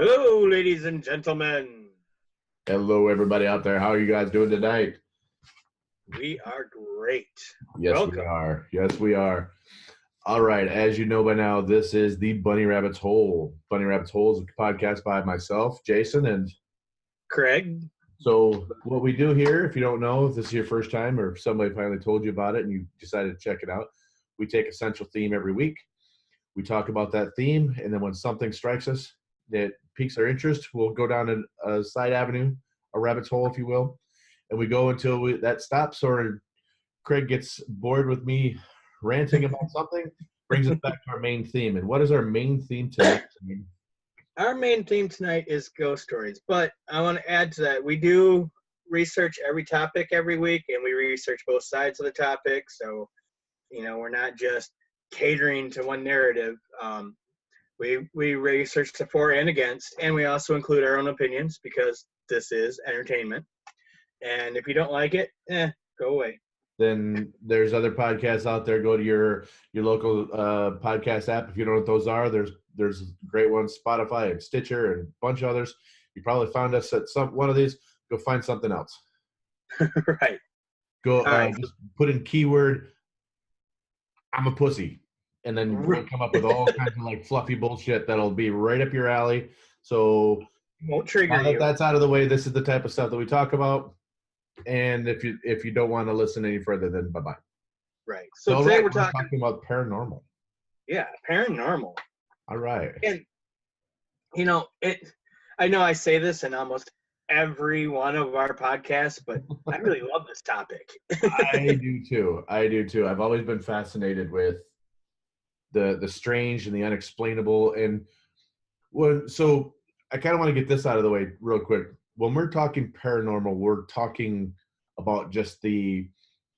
Hello, ladies and gentlemen. Hello, everybody out there. How are you guys doing tonight? We are great. Yes, Welcome. we are. Yes, we are. All right. As you know by now, this is the Bunny Rabbit's Hole. Bunny Rabbit's Hole is a podcast by myself, Jason, and Craig. so what we do here, if you don't know, if this is your first time or if somebody finally told you about it and you decided to check it out, we take a central theme every week. We talk about that theme, and then when something strikes us that piques our interest, we'll go down a side avenue, a rabbit's hole, if you will, and we go until that stops or Craig gets bored with me ranting about something, brings us back to our main theme. And what is our main theme tonight? Our main theme tonight is ghost stories, but I want to add to that. We do research every topic every week, and we research both sides of the topic. So, we're not just catering to one narrative. We research the for and against, and we also include our own opinions because this is entertainment. And if you don't like it, go away. Then there's other podcasts out there. Go to your local podcast app. If you don't know what those are, there's great ones, Spotify and Stitcher and a bunch of others. You probably found us at one of these. Go find something else. Right. Go just put in keyword, I'm a pussy. And then we'll come up with all kinds of like fluffy bullshit that'll be right up your alley. So won't trigger you. That's out of the way. This is the type of stuff that we talk about. And if you don't want to listen any further, then bye-bye. Right. So today we're talking about paranormal. Yeah, paranormal. All right. And I know I say this in almost every one of our podcasts, but I really love this topic. I do too. I've always been fascinated with the strange and the unexplainable. And so I kind of want to get this out of the way real quick. When we're talking paranormal, we're talking about just the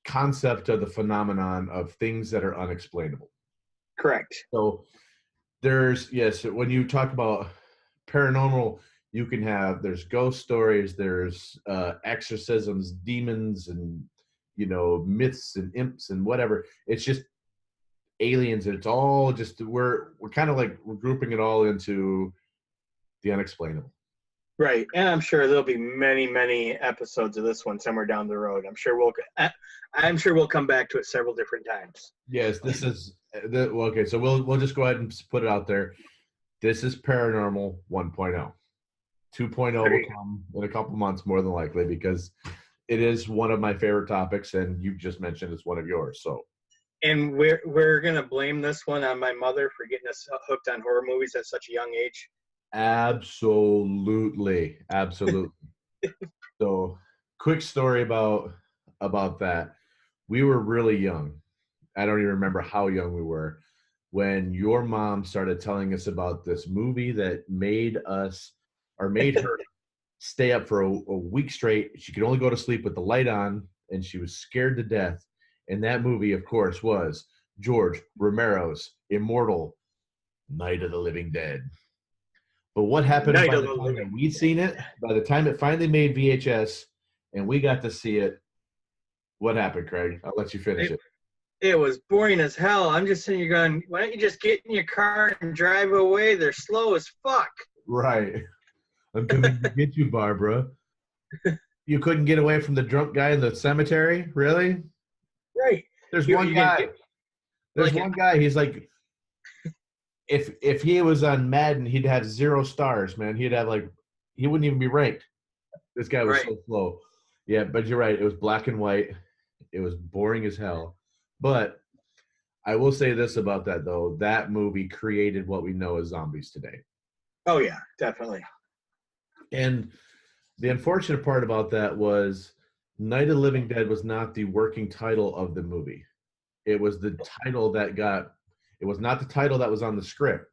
concept of the phenomenon of things that are unexplainable. Correct. So when you talk about paranormal, you can there's ghost stories, there's exorcisms, demons, and myths and imps and whatever. It's just aliens, and it's all just we're kind of like we're grouping it all into the unexplainable. Right, and I'm sure there'll be many, many episodes of this one somewhere down the road. I'm sure we'll come back to it several different times. Yes, this is okay. So we'll just go ahead and put it out there. This is Paranormal 1.0. 2.0 will come in a couple months, more than likely, because it is one of my favorite topics, and you just mentioned it's one of yours. So, and we're gonna blame this one on my mother for getting us hooked on horror movies at such a young age. Absolutely. So, quick story about that. We were really young. I don't even remember how young we were when your mom started telling us about this movie that made her stay up for a week straight. She could only go to sleep with the light on, and she was scared to death. And that movie, of course, was George Romero's immortal Night of the Living Dead. But what happened by the time that we'd seen it, by the time it finally made VHS and we got to see it, what happened, Craig? I'll let you finish it. It was boring as hell. I'm just sitting here going, why don't you just get in your car and drive away? They're slow as fuck. Right. I'm coming to get you, Barbara. You couldn't get away from the drunk guy in the cemetery? Really? Right. There's one guy. He's like, if he was on Madden, he'd have 0 stars, man. He wouldn't even be ranked. This guy was so slow. Yeah, but you're right. It was black and white. It was boring as hell. But I will say this about that, though. That movie created what we know as zombies today. Oh, yeah, definitely. And the unfortunate part about that was Night of the Living Dead was not the working title of the movie. It was the title it was not the title that was on the script.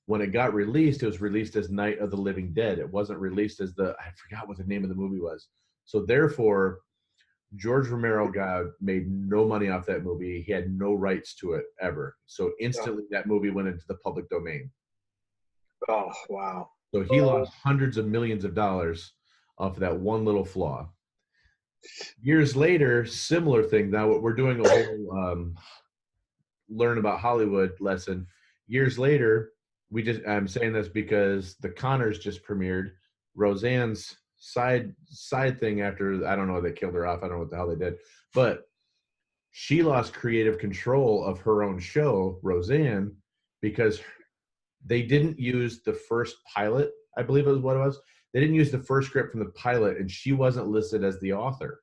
When it got released, it was released as Night of the Living Dead. It wasn't released as I forgot what the name of the movie was. So therefore, George Romero made no money off that movie. He had no rights to it ever. So instantly that movie went into the public domain. Oh, wow. So he lost hundreds of millions of dollars off of that one little flaw. Years later, similar thing. Now we're doing a whole learn about Hollywood lesson. Years later, I'm saying this because the Connors just premiered Roseanne's side thing after, I don't know, they killed her off. I don't know what the hell they did, but she lost creative control of her own show, Roseanne, because they didn't use the first pilot, I believe it was what it was. They didn't use the first script from the pilot, and she wasn't listed as the author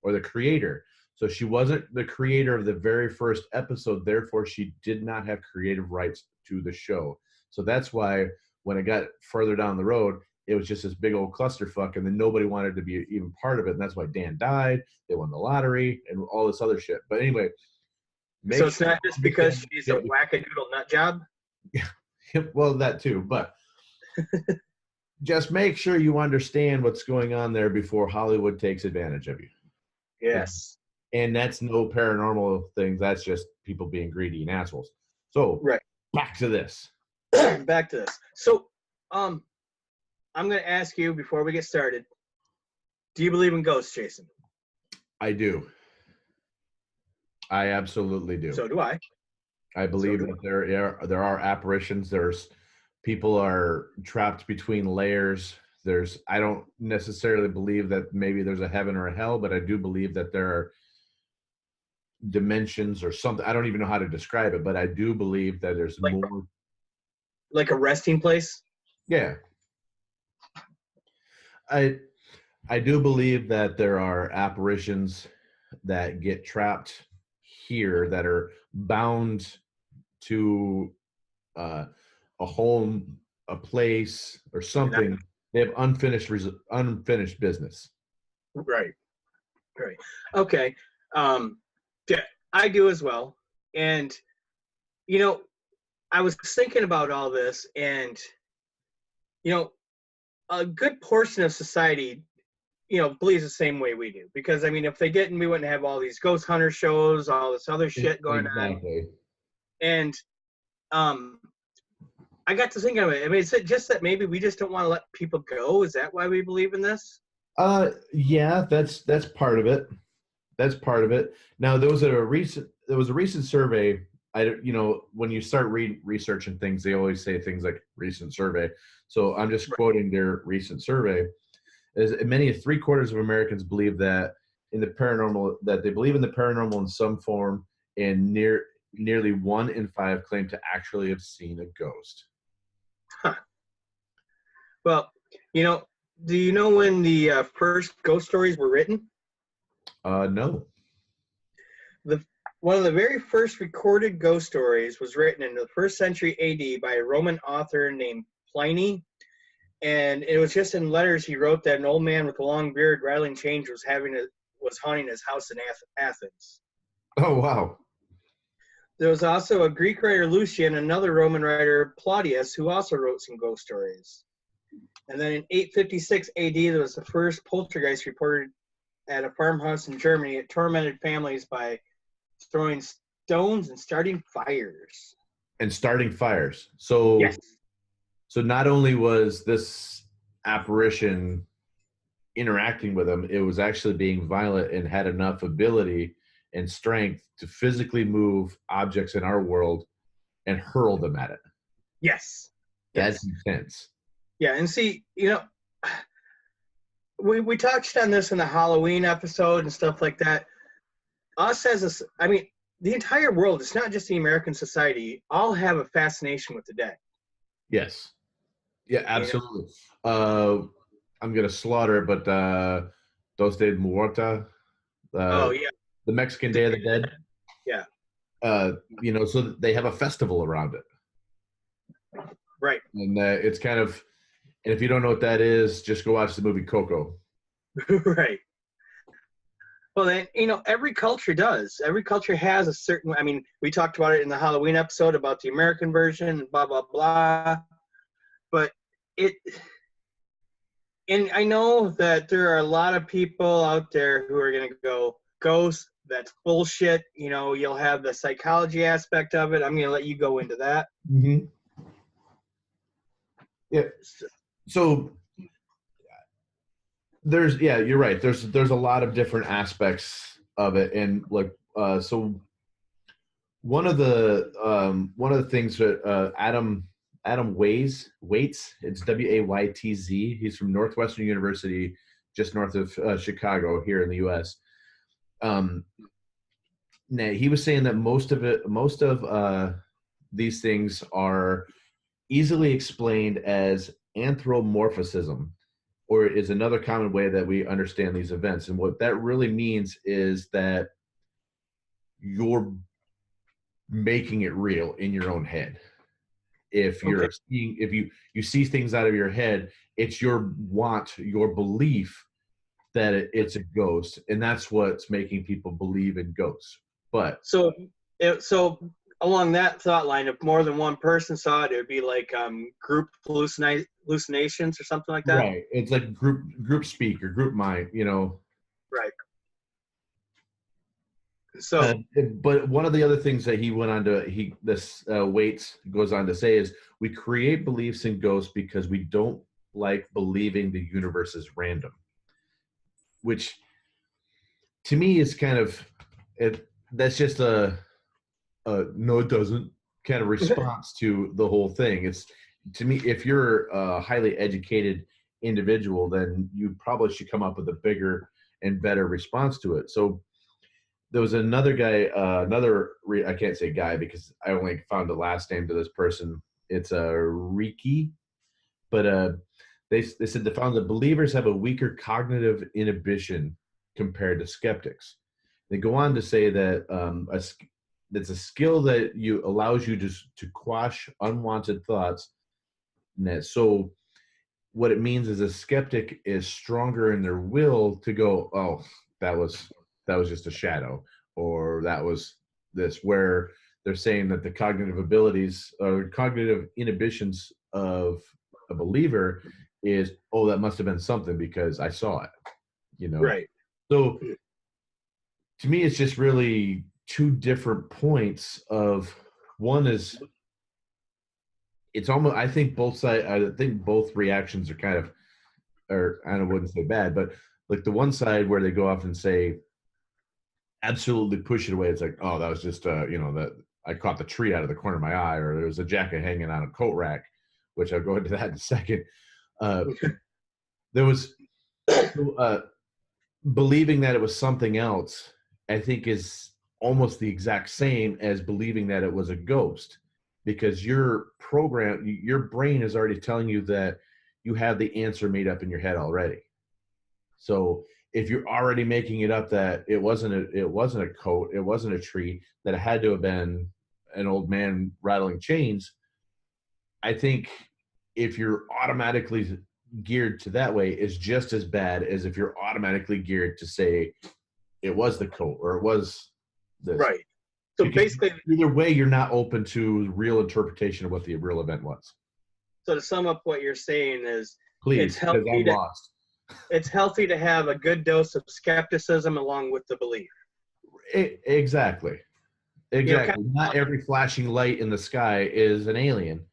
or the creator. So she wasn't the creator of the very first episode. Therefore, she did not have creative rights to the show. So that's why when it got further down the road, it was just this big old clusterfuck, and then nobody wanted to be even part of it. And that's why Dan died. They won the lottery and all this other shit. But anyway. So it's not just because she's a wackadoodle nut job? Well, that too. But just make sure you understand what's going on there before Hollywood takes advantage of you. Yes. And that's no paranormal thing. That's just people being greedy and assholes. So right. Back to this. Back to this. So I'm going to ask you before we get started, do you believe in ghosts, Jason? I do. I absolutely do. So do I. I believe that there are apparitions. There's people are trapped between layers. I don't necessarily believe that maybe there's a heaven or a hell, but I do believe that there are dimensions or something. I don't even know how to describe it, but I do believe that there's more. Like a resting place? Yeah. I do believe that there are apparitions that get trapped here that are bound to a home, a place, or something. They have unfinished business. Right. Okay. Yeah, I do as well. And I was thinking about all this, and a good portion of society believes the same way we do, because if they didn't, we wouldn't have all these ghost hunter shows, all this other shit going on. And I got to thinking of it. Is it just that maybe we just don't want to let people go? Is that why we believe in this? Yeah, that's part of it. That's part of it. Now there was a recent survey. When you start researching things, they always say things like recent survey. So I'm just quoting their recent survey. As many as 3/4 of Americans believe that they believe in the paranormal in some form, and nearly 1 in 5 claim to actually have seen a ghost. Huh. Well, do you know when the first ghost stories were written? No. One of the very first recorded ghost stories was written in the 1st century AD by a Roman author named Pliny. And it was just in letters he wrote that an old man with a long beard rattling chains was haunting his house in Athens. Oh, wow. There was also a Greek writer, Lucian, and another Roman writer, Claudius, who also wrote some ghost stories. And then in 856 AD, there was the first poltergeist reported at a farmhouse in Germany. It tormented families by throwing stones and starting fires. So, yes. So not only was this apparition interacting with them, it was actually being violent and had enough ability and strength to physically move objects in our world and hurl them at it. Yes. That's intense. Yeah, and see, we touched on this in the Halloween episode and stuff like that. Us as the entire world, it's not just the American society, all have a fascination with the dead. Yes. Yeah, absolutely. I'm going to slaughter it, but Dos de Muerta. Oh, yeah. The Mexican Day of the Dead. Yeah. So they have a festival around it. Right. And it's kind of, and if you don't know what that is, just go watch the movie Coco. Right. Well, then, every culture does. Every culture has a certain, we talked about it in the Halloween episode about the American version, blah, blah, blah. But and I know that there are a lot of people out there who are going to go, ghosts, that's bullshit. You'll have the psychology aspect of it. I'm going to let you go into that. Mm-hmm. Yeah. So you're right. There's a lot of different aspects of it. And so one of the things that Adam Adam Waits. It's Waytz. He's from Northwestern University, just north of Chicago, here in the U.S. Now, he was saying that most of these things are easily explained as anthropomorphism, or is another common way that we understand these events. And what that really means is that you're making it real in your own head. If you're seeing, if you see things out of your head, it's your belief that it's a ghost, and that's what's making people believe in ghosts. But so along that thought line, if more than one person saw it, it would be like group hallucinations or something like that. Right. It's like group speak or group mind, you know. Right. So, but one of the other things that he went on to Waits goes on to say is we create beliefs in ghosts because we don't like believing the universe is random, which to me is kind of that's just a no, it doesn't kind of response to the whole thing. It's, to me, if you're a highly educated individual, then you probably should come up with a bigger and better response to it. So there was another guy, I can't say guy because I only found the last name to this person. It's Riki, but they said they found that believers have a weaker cognitive inhibition compared to skeptics. They go on to say that it's a skill that allows you to quash unwanted thoughts. So what it means is a skeptic is stronger in their will to go, oh, that was just a shadow, or that was this, where they're saying that the cognitive abilities or cognitive inhibitions of a believer is, oh, that must have been something because I saw it, you know? Right. So to me, it's just really two different points of, one is, it's almost, I think both reactions are kind of, or I wouldn't say bad, but like the one side where they go off and say, absolutely push it away. It's like, oh, that was just, that I caught the tree out of the corner of my eye, or there was a jacket hanging on a coat rack, which I'll go into that in a second. There was believing that it was something else, I think, is almost the exact same as believing that it was a ghost, because your brain is already telling you that you have the answer made up in your head already. So if you're already making it up that it wasn't a coat, it wasn't a tree, that it had to have been an old man rattling chains, I think if you're automatically geared to that way, is just as bad as if you're automatically geared to say it was the coat or it was this. Right. So because basically, either way, you're not open to real interpretation of what the real event was. So to sum up what you're saying is, please, because I'm lost. It's healthy to have a good dose of skepticism along with the belief. Exactly. Not every flashing light in the sky is an alien,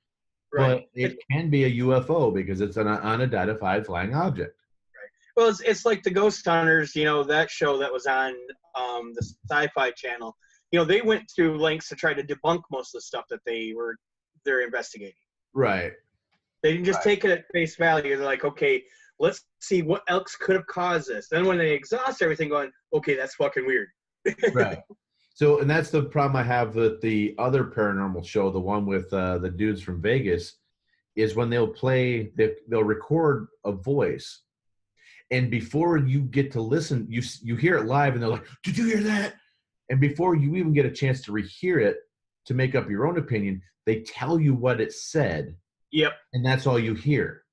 right? But it can be a UFO because it's an unidentified flying object. Right. Well, it's like the Ghost Hunters, that show that was on the Sci-Fi Channel. They went through lengths to try to debunk most of the stuff that they're investigating. Right. They didn't just take it at face value. They're like, okay, let's see what else could have caused this. Then when they exhaust everything, going, okay, that's fucking weird. Right. So, and that's the problem I have with the other paranormal show, the one with the dudes from Vegas, is when they'll record a voice, and before you get to listen, you hear it live, and they're like, "Did you hear that?" And before you even get a chance to rehear it to make up your own opinion, they tell you what it said. Yep. And that's all you hear.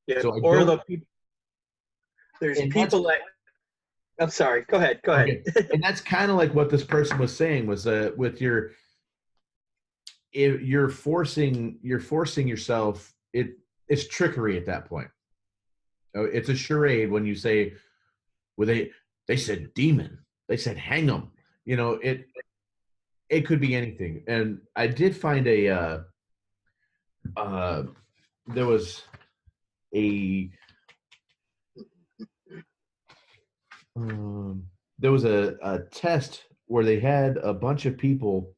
Yeah. So there's people that. I'm sorry. Go ahead. Okay. And that's kind of like what this person was saying, was with you're forcing yourself. It's trickery at that point. It's a charade when you say, well, they said demon, they said hang them. It could be anything. And I did find there was a test where they had a bunch of people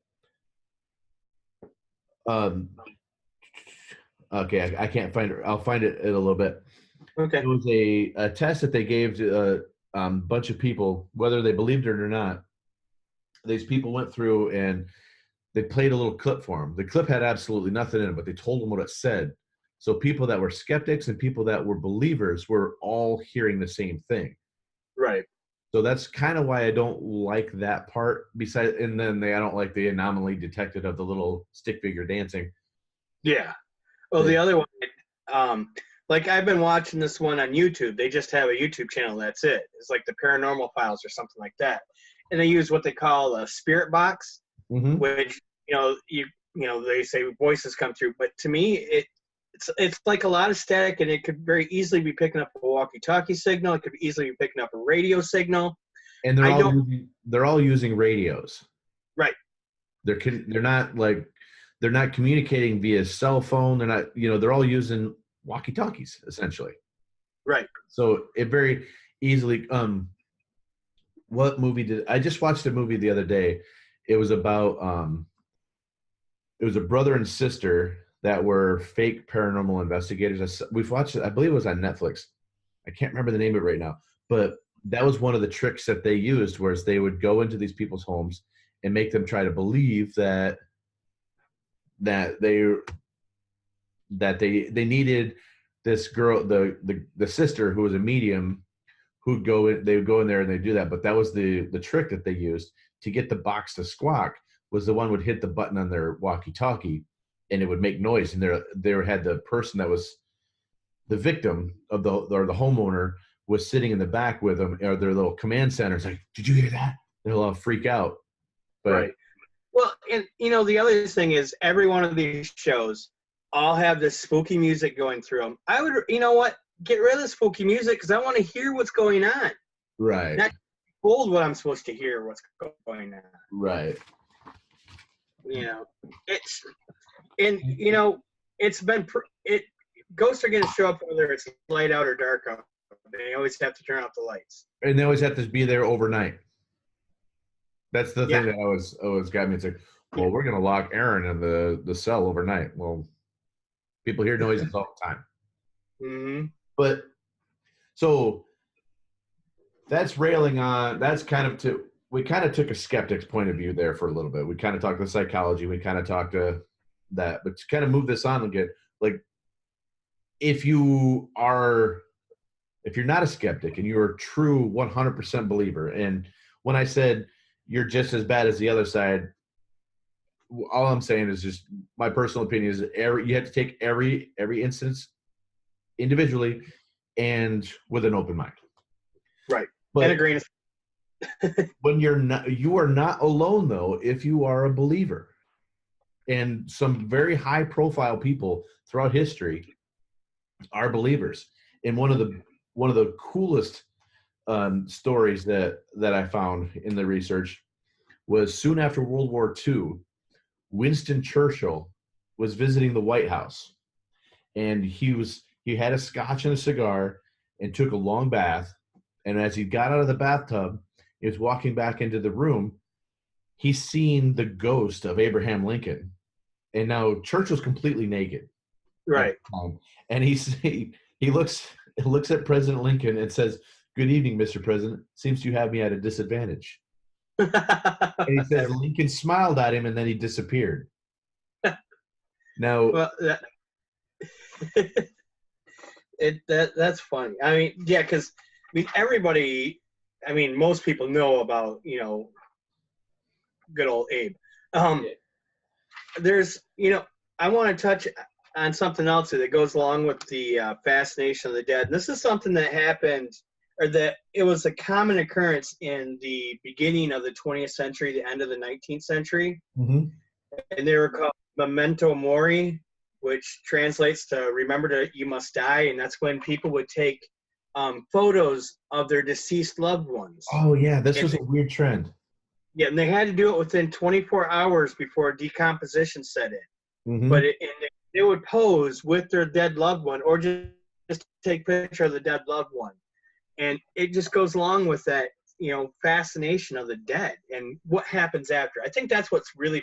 Okay, I can't find it. I'll find it in a little bit. Okay. It was a test that they gave to a bunch of people, whether they believed it or not. These people went through and they played a little clip for them. The clip had absolutely nothing in it, but they told them what it said. So people that were skeptics and people that were believers were all hearing the same thing. Right. So that's kind of why I don't like that part. Besides, and then I don't like the anomaly detected of the little stick figure dancing. Yeah. Oh, the other one, like I've been watching this one on YouTube. They just have a YouTube channel. That's it. It's like the Paranormal Files or something like that. And they use what they call a spirit box, Mm-hmm. which they say voices come through. But to me, it's like a lot of static, and it could very easily be picking up a walkie-talkie signal. It could easily be picking up a radio signal. And they're all using radios. Right. They're not communicating via cell phone. They're not, they're all using walkie-talkies essentially. Right. So it very easily. What movie did I just watched a movie the other day? It was about it was a brother and sister that were fake paranormal investigators. We've watched it. I believe it was on Netflix. I can't remember the name of it right now, but that was one of the tricks that they used, whereas they would go into these people's homes and make them try to believe that they needed this girl, the sister who was a medium, who'd go in. They would go in there and they do that. But that was the trick that they used to get the box to squawk. Was the one would hit the button on their walkie-talkie, and it would make noise. And they had the person that was the victim of the homeowner was sitting in the back with them, or their little command center. It's like, did you hear that? They'll all freak out. But, right. Well, and the other thing is, every one of these shows all have this spooky music going through them. I would, get rid of the spooky music because I want to hear what's going on. Right. Not told what I'm supposed to hear what's going on. Right. Ghosts are going to show up whether it's light out or dark out. They always have to turn off the lights. And they always have to be there overnight. That's the thing that always got me. It's like, well, we're going to lock Aaron in the cell overnight. Well, people hear noises all the time. Mm-hmm. But so that's railing on. That's we kind of took a skeptic's point of view there for a little bit. We kind of talked to psychology. We kind of talked to that, but to kind of move this on and get like, if you're not a skeptic and you're a true 100% believer, and when I said you're just as bad as the other side, all I'm saying is just my personal opinion is you have to take every instance individually and with an open mind. Right. But and a grain of when you are not alone though if you are a believer. And some very high profile people throughout history are believers. And one of the coolest stories that I found in the research was soon after World War II, Winston Churchill was visiting the White House, and he had a scotch and a cigar and took a long bath. And as he got out of the bathtub, he was walking back into the room. He's seen the ghost of Abraham Lincoln. And now Churchill's completely naked. Right. And he looks at President Lincoln and says, "Good evening, Mr. President. Seems you have me at a disadvantage." And he says Lincoln smiled at him and then he disappeared. Now, well, that's funny. I mean, yeah, because everybody. I mean, most people know about good old Abe. There's I want to touch on something else that goes along with the fascination of the dead. And this is something that happened, or that it was a common occurrence in the beginning of the 20th century, the end of the 19th century. Mm-hmm. And they were called Memento Mori, which translates to "remember you must die." And that's when people would take photos of their deceased loved ones. Oh yeah, this was a weird trend. Yeah, and they had to do it within 24 hours before decomposition set in. Mm-hmm. But they would pose with their dead loved one, or just take a picture of the dead loved one. And it just goes along with that, fascination of the dead and what happens after. I think that's what's really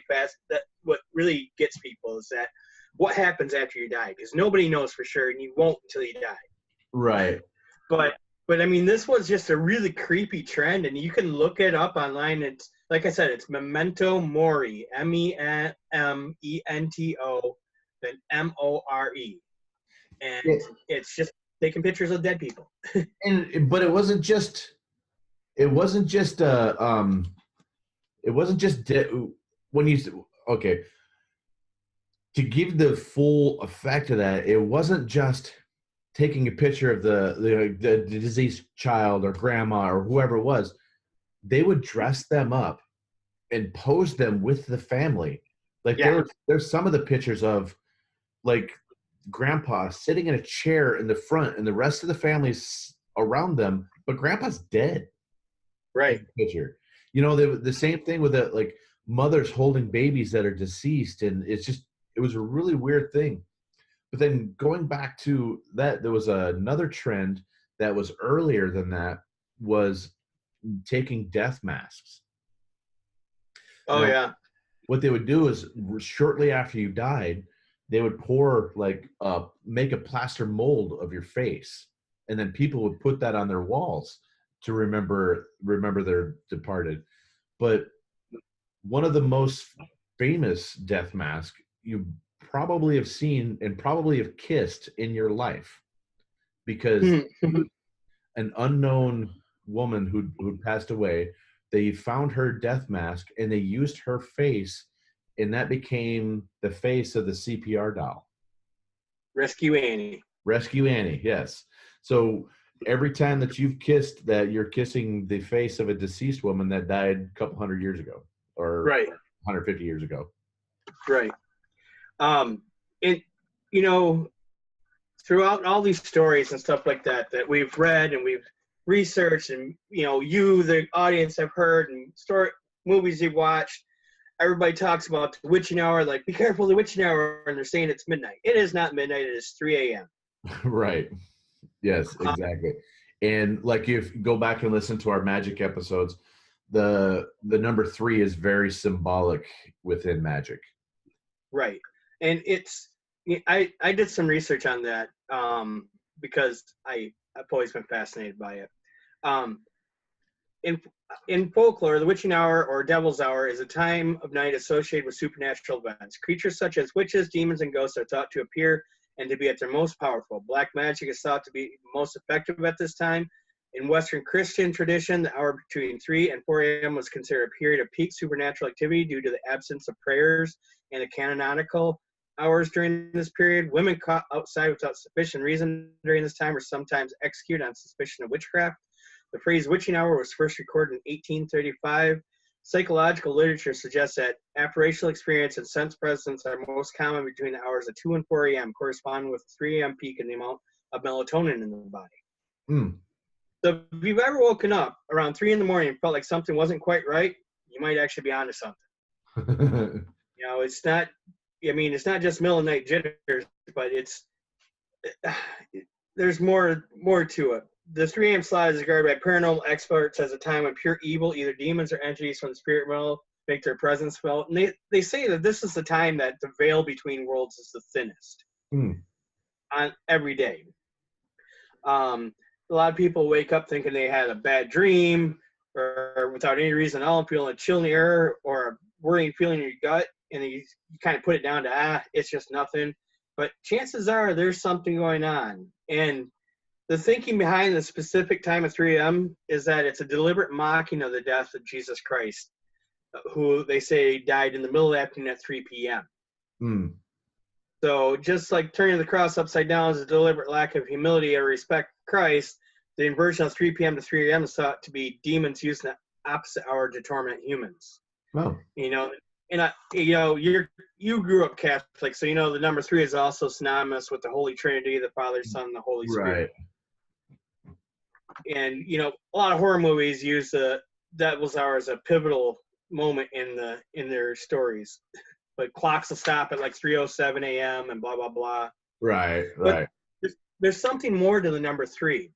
what really gets people is that what happens after you die, because nobody knows for sure, and you won't until you die. Right. But I mean, this was just a really creepy trend, and you can look it up online. It's like I said, it's Memento Mori, MEMENTO, then MORE, and Yeah. it's just taking pictures of dead people. But it wasn't just when you okay, to give the full effect of that, it wasn't just taking a picture of the deceased child or grandma or whoever it was. They would dress them up and pose them with the family. Like there's some of the pictures of like grandpa sitting in a chair in the front and the rest of the family's around them, but grandpa's dead. Right. Picture. The same thing with that, like mothers holding babies that are deceased, and it was a really weird thing. But then going back to that, there was another trend that was earlier than that, was taking death masks. Oh, now, yeah. What they would do is shortly after you died, they would pour make a plaster mold of your face, and then people would put that on their walls to remember their departed. But one of the most famous death masks you probably have seen and probably have kissed in your life, because an unknown woman who passed away, they found her death mask and they used her face, and that became the face of the CPR doll. Rescue Annie. Rescue Annie, yes. So every time that you've kissed that, you're kissing the face of a deceased woman that died a couple hundred years ago, or 150 years ago. Right. Throughout all these stories and stuff like that we've read and we've researched, and you, the audience, have heard, and movies you've watched, everybody talks about the witching hour. Like, be careful, the witching hour, and they're saying it's midnight. It is not midnight. It is 3 a.m. Right. Yes, exactly. And like, if you go back and listen to our magic episodes, the number 3 is very symbolic within magic. Right. And I did some research on that because I've always been fascinated by it. In folklore, the witching hour or devil's hour is a time of night associated with supernatural events. Creatures such as witches, demons, and ghosts are thought to appear and to be at their most powerful. Black magic is thought to be most effective at this time. In Western Christian tradition, the hour between 3 and 4 a.m. was considered a period of peak supernatural activity due to the absence of prayers and the canonical hours during this period. Women caught outside without sufficient reason during this time were sometimes executed on suspicion of witchcraft. The phrase witching hour was first recorded in 1835. Psychological literature suggests that apparitional experience and sense presence are most common between the hours of 2 and 4 a.m., corresponding with the 3 a.m. peak in the amount of melatonin in the body. Mm. So if you've ever woken up around 3 in the morning and felt like something wasn't quite right, you might actually be onto something. It's not just middle of night jitters, but there's more to it. The 3 a.m. slot is regarded by paranormal experts as a time when pure evil, either demons or entities from the spirit realm, make their presence felt. And they say that this is the time that the veil between worlds is the thinnest on every day. A lot of people wake up thinking they had a bad dream, or without any reason at all, feeling a chill in the air or a worrying feeling in your gut, and you kind of put it down to, it's just nothing. But chances are there's something going on. And the thinking behind the specific time of 3 a.m. is that it's a deliberate mocking of the death of Jesus Christ, who they say died in the middle of the afternoon at 3 p.m. Mm. So just like turning the cross upside down is a deliberate lack of humility or respect for Christ, the inversion of 3 p.m. to 3 a.m. is thought to be demons using the opposite hour to torment humans. Oh. You grew up Catholic, so the number 3 is also synonymous with the Holy Trinity, the Father, Son, and the Holy Spirit. Right. And a lot of horror movies use the devil's hour as a pivotal moment in their stories. But clocks will stop at like 3:07 a.m. and blah blah blah. Right. But there's something more to the number 3.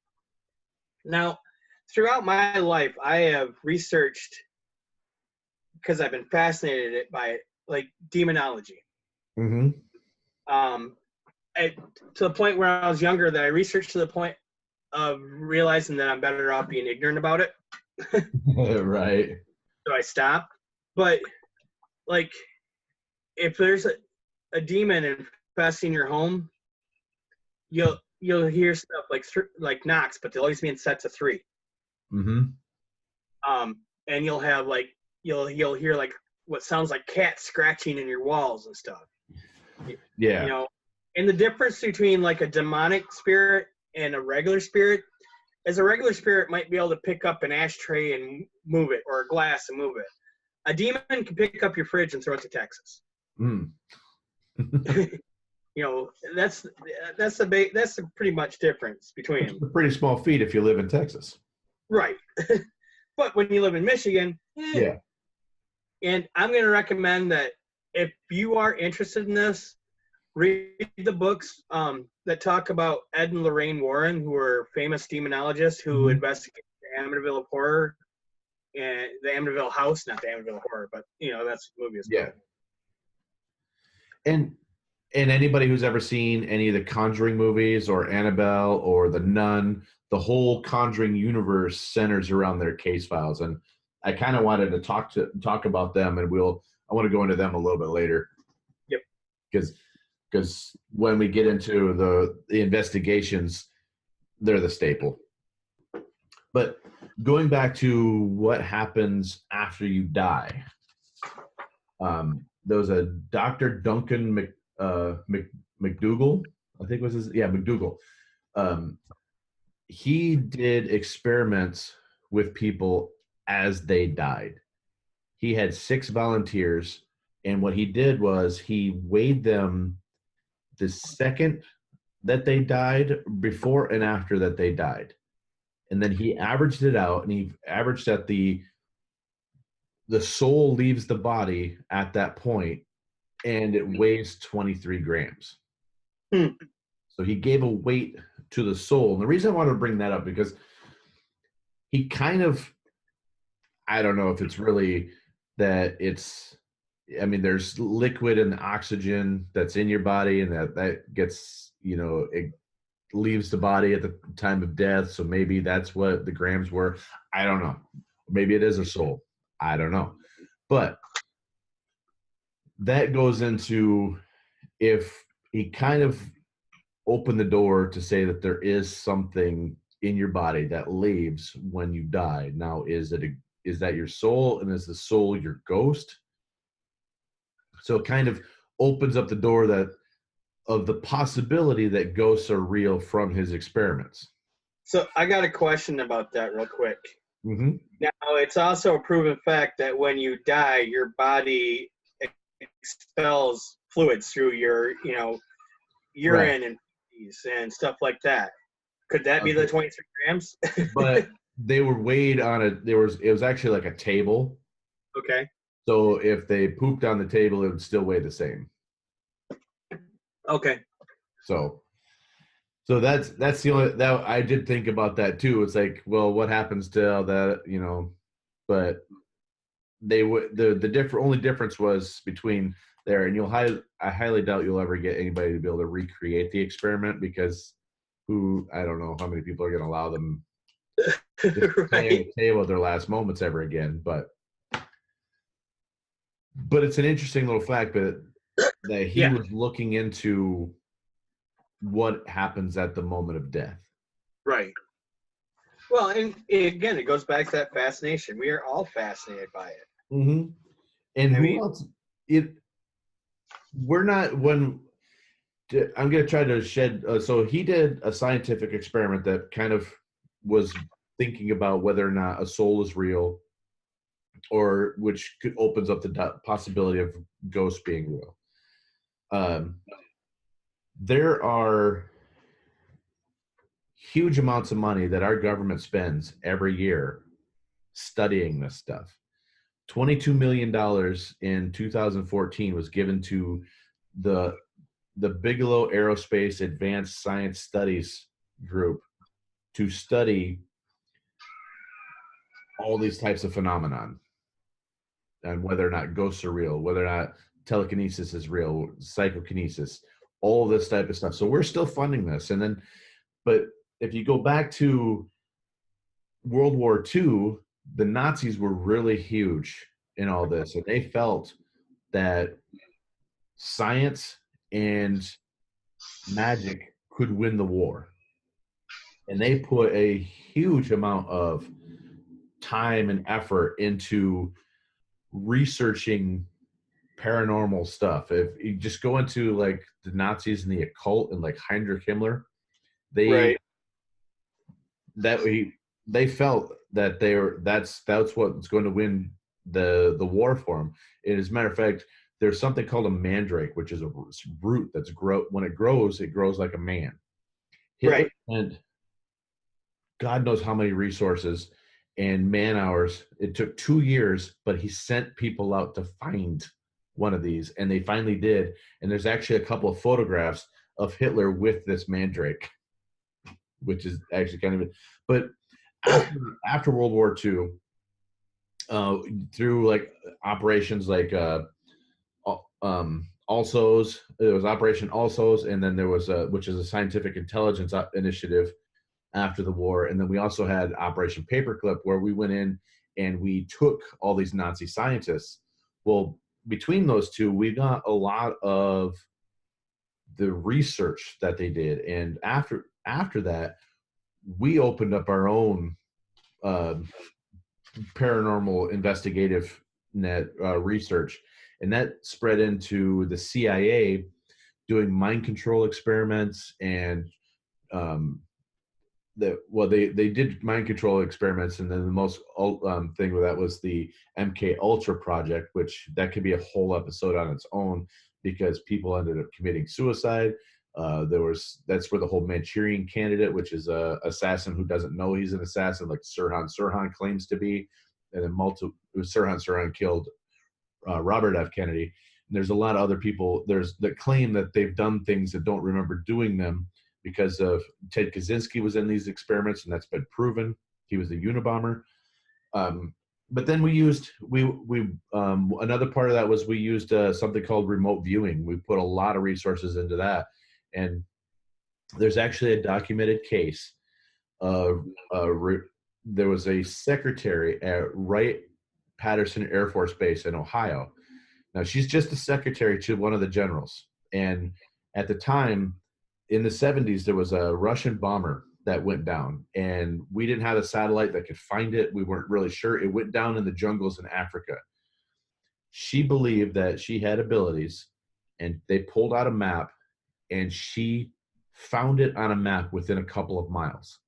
Now, throughout my life, I have researched, because I've been fascinated by it, like demonology. Mm-hmm. Um, to the point where I was younger, that I researched to the point of realizing that I'm better off being ignorant about it. Right. So I stopped. But like, if there's a demon infesting your home, you'll hear stuff like knocks, but they'll always be in sets of 3. Mm-hmm. And you'll have you'll hear like what sounds like cats scratching in your walls and stuff. Yeah. You know, and the difference between like a demonic spirit and a regular spirit is a regular spirit might be able to pick up an ashtray and move it, or a glass and move it. A demon can pick up your fridge and throw it to Texas. Mm. You know, that's a pretty much difference between them. It's a pretty small feat if you live in Texas. Right. But when you live in Michigan, yeah. And I'm going to recommend that if you are interested in this, read the books that talk about Ed and Lorraine Warren, who are famous demonologists who investigate the Amityville horror and the Amityville house, not the Amityville horror, but you know, that's what the movie is called. And anybody who's ever seen any of the Conjuring movies or Annabelle or The Nun, the whole Conjuring universe centers around their case files. And I kind of wanted to talk about them, and I want to go into them a little bit later. Yep. Because when we get into the investigations, they're the staple. But going back to what happens after you die, there was a Dr. Duncan McDougall, I think was his, McDougall. He did experiments with people as they died. He had 6 volunteers, and what he did was he weighed them the second that they died, before and after that they died. And then he averaged it out, and he averaged that the soul leaves the body at that point, and it weighs 23 grams. So he gave a weight to the soul. And the reason I wanted to bring that up, because he kind of, I don't know if it's really that it's, I mean, there's liquid and oxygen that's in your body, and that gets, you know, it leaves the body at the time of death. So maybe that's what the grams were. I don't know. Maybe it is a soul. I don't know. But that goes into, if he kind of opened the door to say that there is something in your body that leaves when you die. Now, is that your soul, and is the soul your ghost? So it kind of opens up the door of the possibility that ghosts are real from his experiments. So I got a question about that real quick. Mm-hmm. Now, it's also a proven fact that when you die, your body expels fluids through your, urine and stuff like that. Could that be the 23 grams? But they were weighed on it was actually like a table. Okay. So if they pooped on the table, it would still weigh the same. Okay. So that's the only, that I did think about that too. It's like, well, what happens to all that, but they would, the only difference was between there, and I highly doubt you'll ever get anybody to be able to recreate the experiment, because I don't know how many people are going to allow them to play on the table at their last moments ever again. But it's an interesting little fact that he was looking into what happens at the moment of death. Right. Well, and again, it goes back to that fascination. We are all fascinated by it. Mm-hmm. And who else? We're not, I'm going to try to shed. So he did a scientific experiment that kind of was thinking about whether or not a soul is real, or which opens up the possibility of ghosts being real. There are huge amounts of money that our government spends every year studying this stuff. $22 million in 2014 was given to the Bigelow Aerospace Advanced Science Studies group to study all these types of phenomenon, and whether or not ghosts are real, whether or not telekinesis is real, psychokinesis, all of this type of stuff. So we're still funding this. And then, but if you go back to World War II, the Nazis were really huge in all this, and they felt that science and magic could win the war. And they put a huge amount of time and effort into researching paranormal stuff. If you just go into like the Nazis and the occult and like Heinrich Himmler, they they felt that that's what's going to win the war for them. And as a matter of fact, there's something called a mandrake, which is a root that's when it grows like a man. Hitler spent God knows how many resources and man hours. It took 2 years, but he sent people out to find one of these, and they finally did. And there's actually a couple of photographs of Hitler with this mandrake, which is actually kind of. But after World War II, through like operations like Alsos, there was Operation Alsos, and then there was which is a scientific intelligence initiative after the war, and then we also had Operation Paperclip, where we went in and we took all these Nazi scientists. Well, between those two, we got a lot of the research that they did, and after that, we opened up our own paranormal investigative net research, and that spread into the CIA doing mind control experiments. And they did mind control experiments, and then the most thing with that was the MK Ultra project, which that could be a whole episode on its own, because people ended up committing suicide. That's where the whole Manchurian Candidate, which is a assassin who doesn't know he's an assassin, like Sirhan claims to be, and then Sirhan killed Robert F. Kennedy. And there's a lot of other people that claim that they've done things that don't remember doing them, because of Ted Kaczynski was in these experiments, and that's been proven. He was a Unabomber. But then we used another part of that was we used something called remote viewing. We put a lot of resources into that, and there's actually a documented case of there was a secretary at Wright-Patterson Air Force Base in Ohio. Now, she's just a secretary to one of the generals, and at the time, in the 70s, there was a Russian bomber that went down, and we didn't have a satellite that could find it. We weren't really sure. It went down in the jungles in Africa. She believed that she had abilities, and they pulled out a map, and she found it on a map within a couple of miles.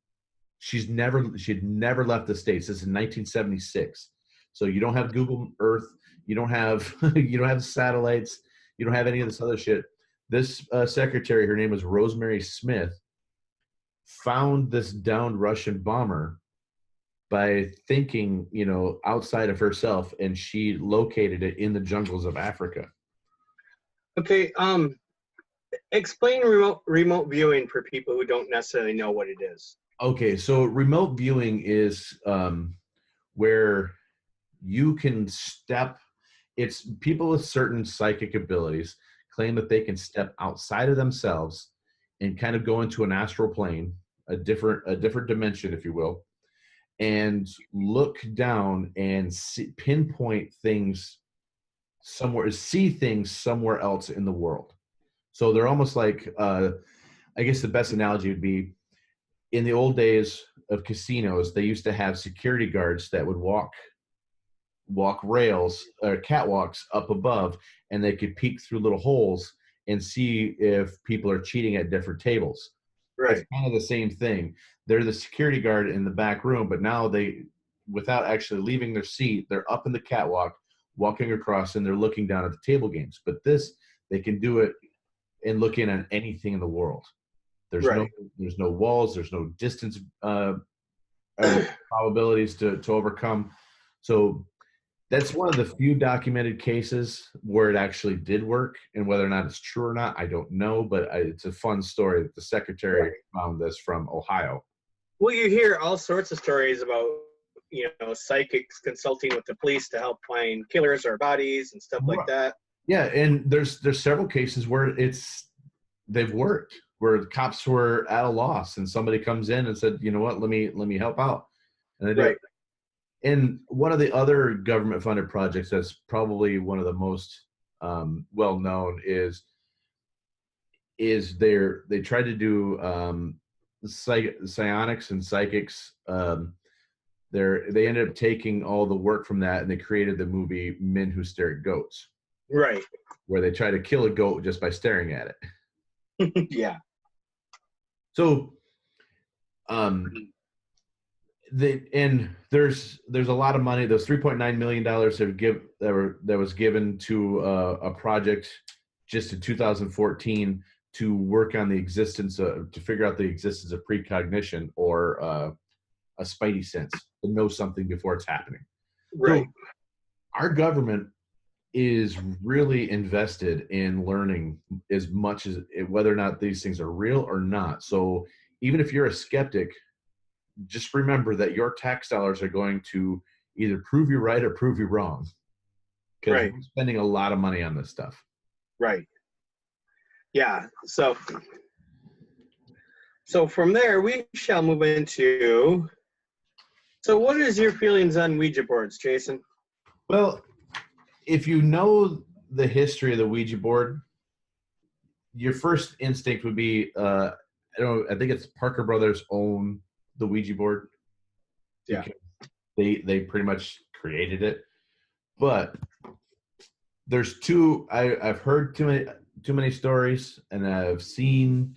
She'd never left the States. This is 1976. So you don't have Google Earth. You don't have satellites. You don't have any of this other shit. This secretary, her name was Rosemary Smith, found this downed Russian bomber by thinking, outside of herself, and she located it in the jungles of Africa. Okay, explain remote viewing for people who don't necessarily know what it is. Okay, so remote viewing is where you can it's people with certain psychic abilities claim that they can step outside of themselves and kind of go into an astral plane, a different dimension, if you will, and look down and pinpoint things see things somewhere else in the world. So they're almost like, I guess the best analogy would be, in the old days of casinos, they used to have security guards that would walk rails or catwalks up above, and they could peek through little holes and see if people are cheating at different tables. Right. It's kind of the same thing. They're the security guard in the back room, but now they, without actually leaving their seat, they're up in the catwalk, walking across, and they're looking down at the table games. But this, they can do it and look in on anything in the world. There's no walls. There's no distance probabilities to overcome. So that's one of the few documented cases where it actually did work, and whether or not it's true or not, I don't know, but it's a fun story that the secretary found this from Ohio. Well, you hear all sorts of stories about, psychics consulting with the police to help find killers or bodies and stuff like that. Yeah, and there's several cases where they've worked where the cops were at a loss and somebody comes in and said, you know what, let me help out. And they do Right. it. And one of the other government funded projects that's probably one of the most well known is they tried to do psionics and psychics. They ended up taking all the work from that and they created the movie Men Who Stare at Goats. Right. Where they try to kill a goat just by staring at it. Yeah. So there's a lot of money. Those $3.9 million that was given to a project just in 2014 to work on the existence of, to figure out the existence of precognition or a spidey sense to know something before it's happening. Right. So our government is really invested in learning as much as whether or not these things are real or not. So even if you're a skeptic, just remember that your tax dollars are going to either prove you right or prove you wrong. Because we're spending a lot of money on this stuff. Right. Yeah. So from there, we shall move into. So what is your feelings on Ouija boards, Jason? Well, if you know the history of the Ouija board, your first instinct would be, I think it's Parker Brothers own the Ouija board. Yeah. They pretty much created it. But there's I've heard too many stories, and I've seen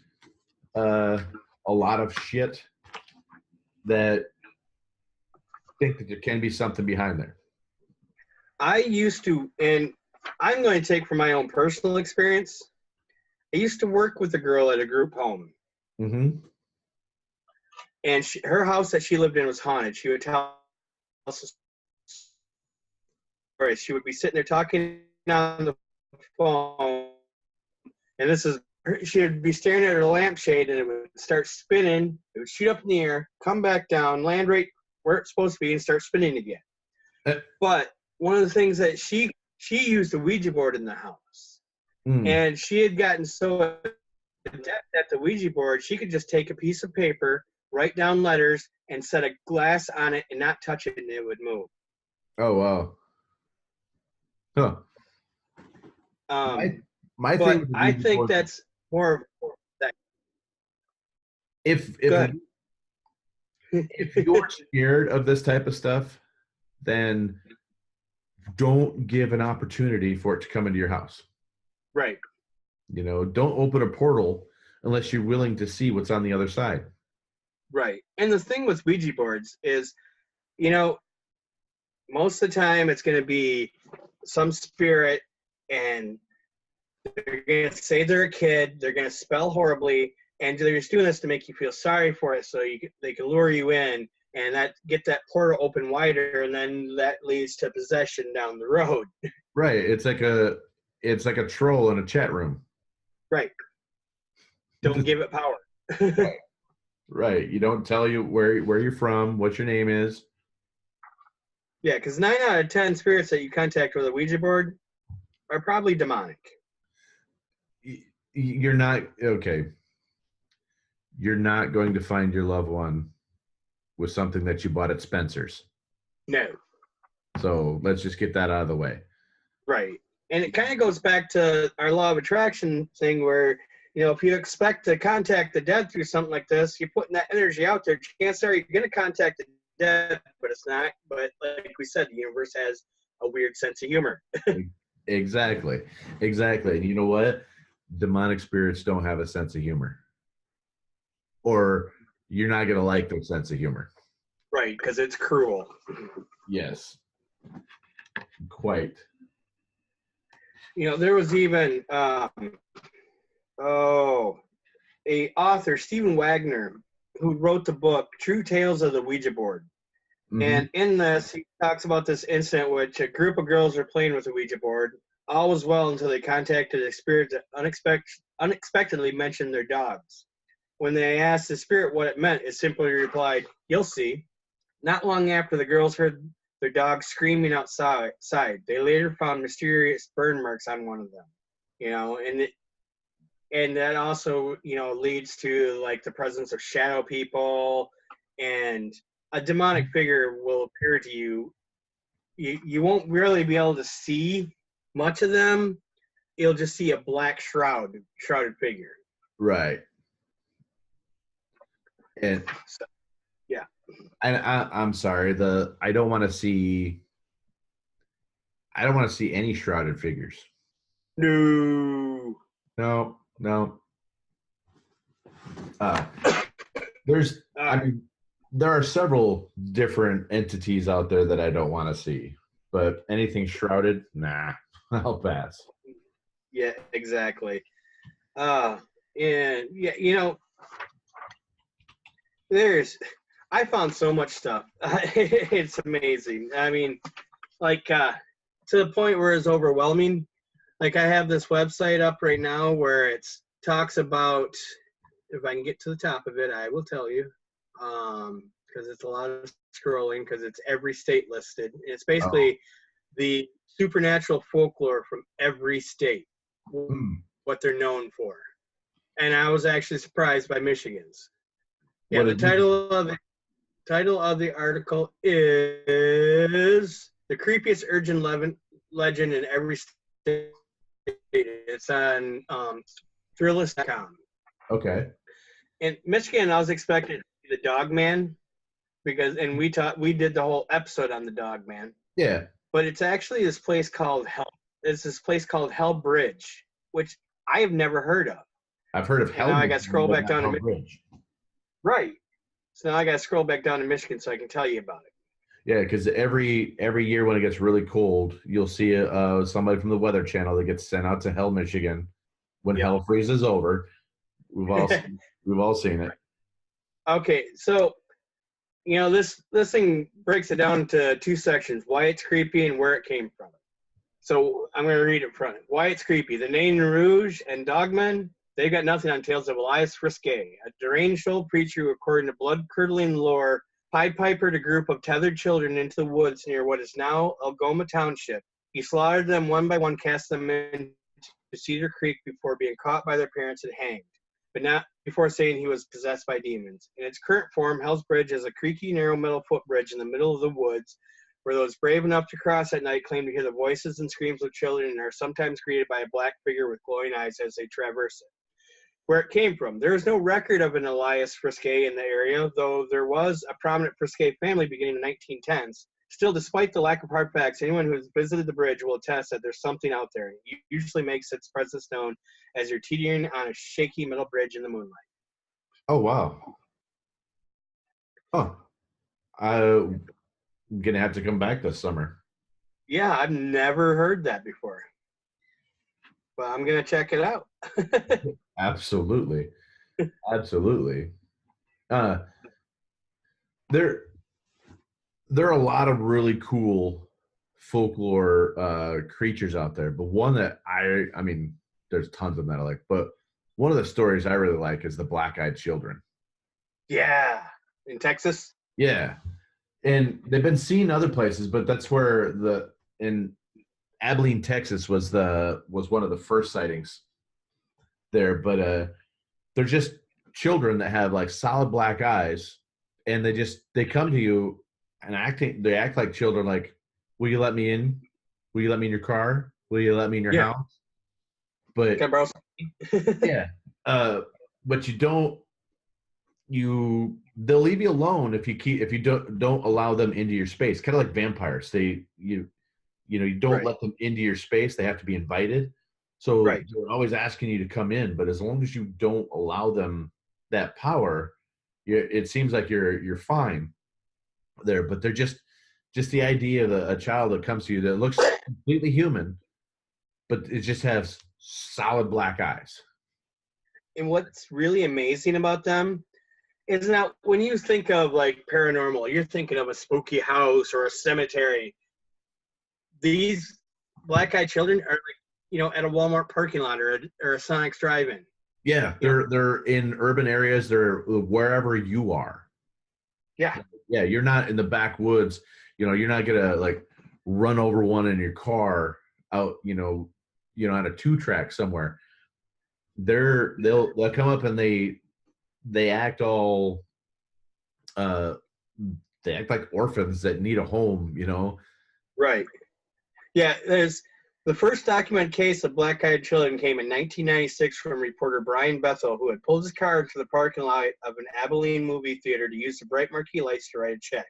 a lot of shit that think that there can be something behind there. I used to, and I'm going to take from my own personal experience. I used to work with a girl at a group home. Mm-hmm. And her house that she lived in was haunted. She would tell us stories. She would be sitting there talking on the phone, and she would be staring at her lampshade, and it would start spinning. It would shoot up in the air, come back down, land right where it's supposed to be, and start spinning again. But one of the things that she used a Ouija board in the house, and she had gotten so adept at the Ouija board, she could just take a piece of paper, write down letters, and set a glass on it and not touch it, and it would move. Oh, wow. Huh. My but thing I think that's more that. If you're scared of this type of stuff, then don't give an opportunity for it to come into your house. Right. You know, don't open a portal unless you're willing to see what's on the other side. Right. And the thing with Ouija boards is, most of the time it's going to be some spirit, and they're going to say they're a kid, they're going to spell horribly, and they're just doing this to make you feel sorry for it so they can lure you in and get that portal open wider, and then that leads to possession down the road. Right. It's like a troll in a chat room. Right. Don't give it power. Right. You don't tell you where you're from, what your name is. Yeah, because 9 out of 10 spirits that you contact with a Ouija board are probably demonic. You're not going to find your loved one with something that you bought at Spencer's. No. So let's just get that out of the way. Right. And it kind of goes back to our law of attraction thing where, if you expect to contact the dead through something like this, you're putting that energy out there. Chances are you're going to contact the dead, but it's not. But like we said, the universe has a weird sense of humor. Exactly. And you know what? Demonic spirits don't have a sense of humor. Or you're not going to like their sense of humor. Right, because it's cruel. Yes. Quite. There was even a author, Stephen Wagner, who wrote the book True Tales of the Ouija Board. Mm-hmm. And in this, he talks about this incident which a group of girls were playing with a Ouija board. All was well until they contacted a spirit that unexpectedly mentioned their dogs. When they asked the spirit what it meant, it simply replied, "You'll see." Not long after, the girls heard their dogs screaming outside. They later found mysterious burn marks on one of them. And and that also, leads to like the presence of shadow people, and a demonic figure will appear to you. You won't really be able to see much of them. You'll just see a black shrouded figure. Right. And So, yeah. I'm sorry. I don't want to see any shrouded figures. No. No. There's, I mean, there are several different entities out there that I don't want to see, but anything shrouded, nah, I'll pass. Yeah, exactly. And yeah, I found so much stuff. It's amazing. I mean, like, to the point where it's overwhelming. Like, I have this website up right now where it talks about, if I can get to the top of it, I will tell you, because it's a lot of scrolling, because it's every state listed. It's basically the supernatural folklore from every state, what they're known for. And I was actually surprised by Michigan's. Yeah, the title of the article is "The Creepiest Urgent Legend in Every State." It's on Thrillist.com. Okay. In Michigan, I was expecting the Dog Man, we did the whole episode on the Dog Man. Yeah. But it's actually this place called Hell Bridge, which I have never heard of. I've heard of Hell. Now I got to scroll back down to Bridge. Right. So now I got to scroll back down to Michigan so I can tell you about it. Yeah, because every year when it gets really cold, you'll see somebody from the Weather Channel that gets sent out to Hell, Michigan, when hell freezes over. We've all seen it. Okay, so this thing breaks it down into two sections: why it's creepy and where it came from. So I'm going to read it from it. Why it's creepy: the Nain Rouge and Dogmen, they've got nothing on tales of Elias Frisquet, a deranged old preacher who, according to blood-curdling lore, Pied Pipered a group of tethered children into the woods near what is now Algoma Township. He slaughtered them one by one, cast them into Cedar Creek before being caught by their parents and hanged, but not before saying he was possessed by demons. In its current form, Hell's Bridge is a creaky, narrow metal footbridge in the middle of the woods, where those brave enough to cross at night claim to hear the voices and screams of children and are sometimes greeted by a black figure with glowing eyes as they traverse it. Where it came from: there is no record of an Elias Frisquet in the area, though there was a prominent Frisquet family beginning in the 1910s. Still, despite the lack of hard facts, anyone who has visited the bridge will attest that there's something out there. It usually makes its presence known as you're teetering on a shaky metal bridge in the moonlight. Oh, wow. Huh. I'm going to have to come back this summer. Yeah, I've never heard that before. But I'm going to check it out. Absolutely. There are a lot of really cool folklore creatures out there, but one that I mean, there's tons of them that I like, but one of the stories I really like is the Black-Eyed Children. Yeah. In Texas? Yeah. And they've been seen other places, but that's where in Abilene, Texas was one of the first sightings there. But they're just children that have like solid black eyes, and they come to you and they act like children. Like, will you let me in? Will you let me in your car? Will you let me in your house? But can I borrow yeah, but they'll leave you alone if you don't allow them into your space. Kind of like vampires. You don't let them into your space. They have to be invited. So they're always asking you to come in, but as long as you don't allow them that power, it seems like you're fine there. But they're just the idea of a child that comes to you that looks completely human, but it just has solid black eyes. And what's really amazing about them is, now when you think of like paranormal, you're thinking of a spooky house or a cemetery. These black-eyed children are like, at a Walmart parking lot or a Sonic's drive-in. Yeah, they're in urban areas. They're wherever you are. Yeah. Yeah, you're not in the backwoods. You're not gonna like run over one in your car out, on a 2-track somewhere. they'll come up and they act all uh they act like orphans that need a home, you know. Right. Yeah, there's the first documented case of black-eyed children came in 1996 from reporter Brian Bethel, who had pulled his car into the parking lot of an Abilene movie theater to use the bright marquee lights to write a check.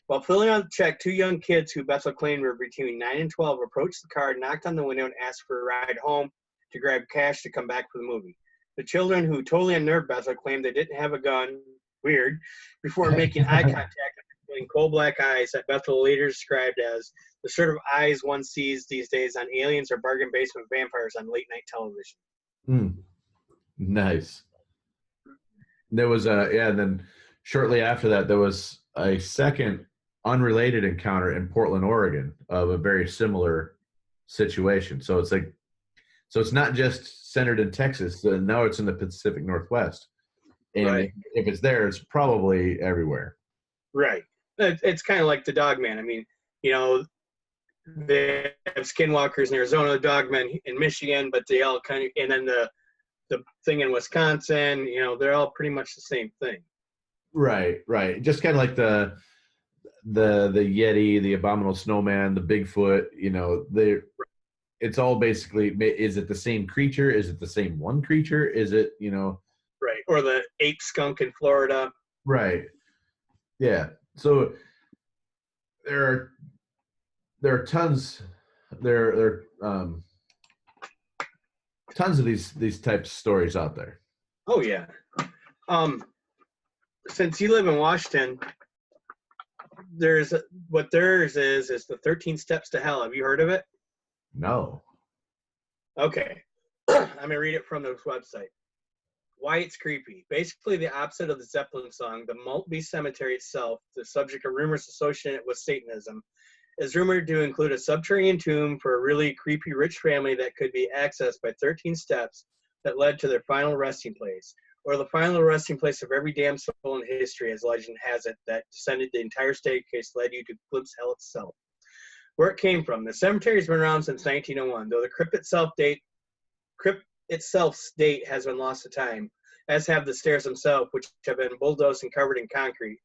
While filling out the check, two young kids who Bethel claimed were between 9 and 12 approached the car, knocked on the window, and asked for a ride home to grab cash to come back for the movie. The children, who totally unnerved Bethel, claimed they didn't have a gun, weird, before making eye contact and putting coal black eyes that Bethel later described as the sort of eyes one sees these days on aliens or bargain basement vampires on late night television. Nice. There was and then shortly after that, there was a second unrelated encounter in Portland, Oregon, of a very similar situation. So it's not just centered in Texas. Now it's in the Pacific Northwest, and right. if it's there, it's probably everywhere. Right. It's kind of like the Dogman. I mean, you know, they have skinwalkers in Arizona, the Dogman in Michigan, but they all kind of, and then the thing in Wisconsin, you know, they're all pretty much the same thing. Right. Just kind of like the Yeti, the abominable snowman, the Bigfoot, you know, it's all basically, is it the same creature? Is it the same one creature? Is it, you know? Right. Or the ape skunk in Florida. Right. Yeah. So there are tons tons of these types of stories out there. Oh yeah. Since you live in Washington, theirs is the 13 Steps to Hell. Have you heard of it? No. Okay. I'm gonna read it from this website. Why it's creepy. Basically the opposite of the Zeppelin song, the Maltby Cemetery itself, the subject of rumors associated with Satanism, is rumored to include a subterranean tomb for a really creepy rich family that could be accessed by 13 steps that led to their final resting place, or the final resting place of every damn soul in history, as legend has it, that descended the entire staircase led you to glimpse hell itself. Where it came from. The cemetery has been around since 1901, though the crypt itself's date has been lost to time, as have the stairs themselves, which have been bulldozed and covered in concrete.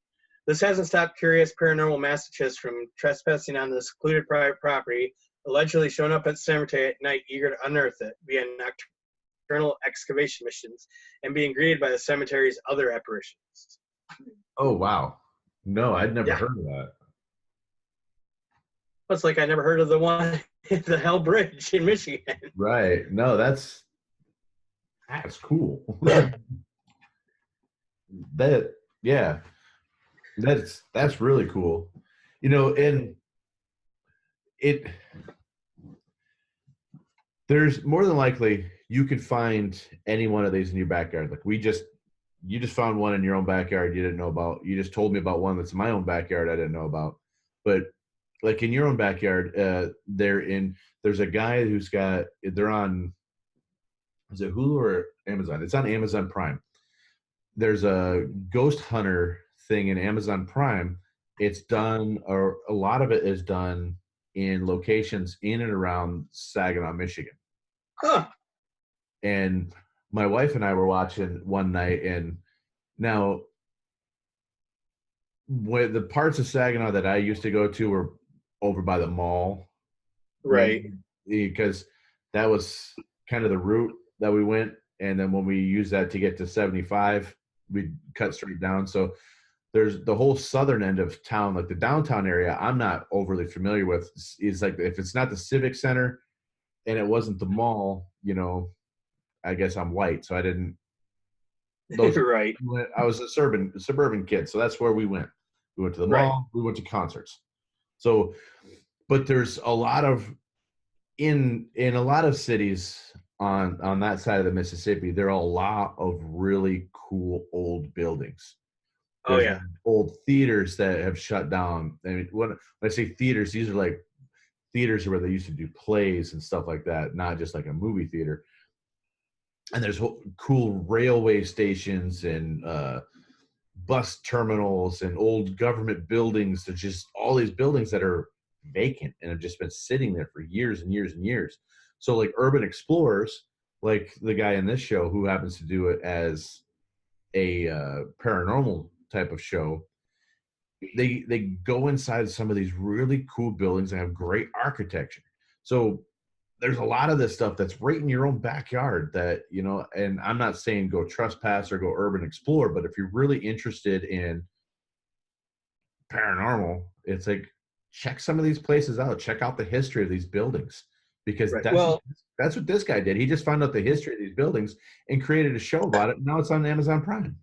This hasn't stopped curious paranormal masochists from trespassing on the secluded private property, allegedly showing up at the cemetery at night eager to unearth it via nocturnal excavation missions and being greeted by the cemetery's other apparitions. Oh, wow. No, I'd never heard of that. It's like I never heard of the one at the Hell Bridge in Michigan. Right. No, that's cool. That's really cool. You know, and there's more than likely you could find any one of these in your backyard. Like you just found one in your own backyard you didn't know about. You just told me about one that's in my own backyard I didn't know about. But like in your own backyard, there's a guy they're on, is it Hulu or Amazon? It's on Amazon Prime. There's a ghost hunter thing in Amazon Prime. It's done, or a lot of it is done in locations in and around Saginaw, Michigan. Huh. And my wife and I were watching one night, and now the parts of Saginaw that I used to go to were over by the mall. Right. Because that was kind of the route that we went. And then when we used that to get to 75, we'd cut straight down. So there's the whole southern end of town, like the downtown area, I'm not overly familiar with. Is like, if it's not the Civic Center and it wasn't the mall, you know, I guess I'm white. So I didn't. Right. I was a suburban kid. So that's where we went. We went to the mall. We went to concerts. So, but there's a lot of, in a lot of cities on that side of the Mississippi, there are a lot of really cool old buildings. There's old theaters that have shut down. I mean, when I say theaters, these are like theaters where they used to do plays and stuff like that, not just like a movie theater. And there's cool railway stations and bus terminals and old government buildings. There's just all these buildings that are vacant and have just been sitting there for years and years and years. So like urban explorers like the guy in this show who happens to do it as a paranormal type of show, they go inside some of these really cool buildings that have great architecture. So there's a lot of this stuff that's right in your own backyard that, and I'm not saying go trespass or go urban explore, but if you're really interested in paranormal, it's like, check some of these places out. Check out the history of these buildings, because Right. that's what this guy did. He just found out the history of these buildings and created a show about it. Now it's on Amazon Prime.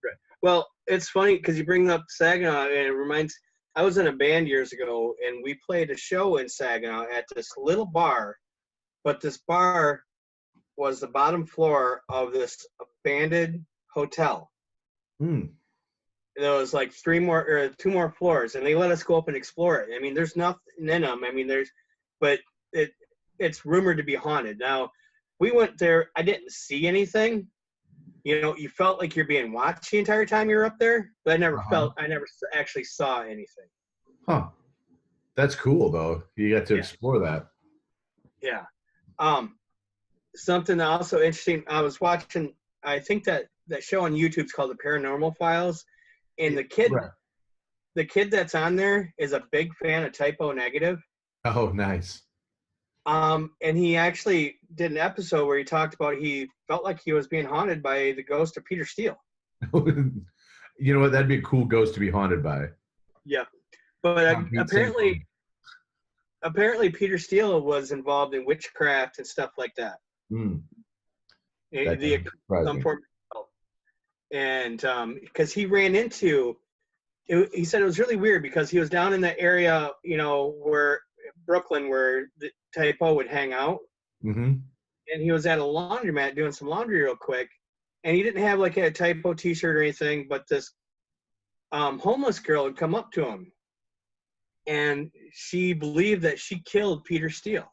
Right. Well, it's funny because you bring up Sagna, and it reminds. I was in a band years ago, and we played a show in Sagna at this little bar, but this bar was the bottom floor of this abandoned hotel. There was like two more floors, and they let us go up and explore it. I mean, there's nothing in them. I mean, but it's rumored to be haunted. Now, we went there. I didn't see anything. You felt like you're being watched the entire time you're up there, but I never actually saw anything. Huh. That's cool, though. You got to explore that. Yeah. Something also interesting. I was watching. I think that show on YouTube is called The Paranormal Files, and the kid that's on there is a big fan of Typo Negative. Oh, nice. And he actually did an episode where he talked about he felt like he was being haunted by the ghost of Peter Steele. You know what? That'd be a cool ghost to be haunted by. Yeah, but apparently Peter Steele was involved in witchcraft and stuff like that. And because he ran into, he said it was really weird because he was down in the area, where Brooklyn, where the Typo would hang out. Mm-hmm. And he was at a laundromat doing some laundry real quick, and he didn't have like a Typo t-shirt or anything, but this homeless girl had come up to him, and she believed that she killed Peter Steele.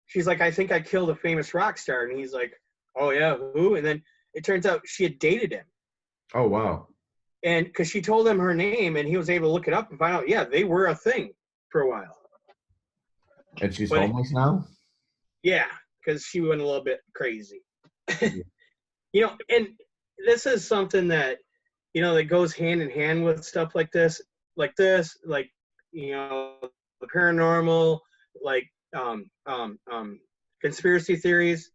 She's like, I think I killed a famous rock star. And he's like, oh yeah, who? And then it turns out she had dated him. Oh, wow. And because she told him her name, and he was able to look it up and find out, yeah, they were a thing for a while. And she's homeless now? Yeah, because she went a little bit crazy. And this is something that, that goes hand in hand with stuff like this, the paranormal, like conspiracy theories.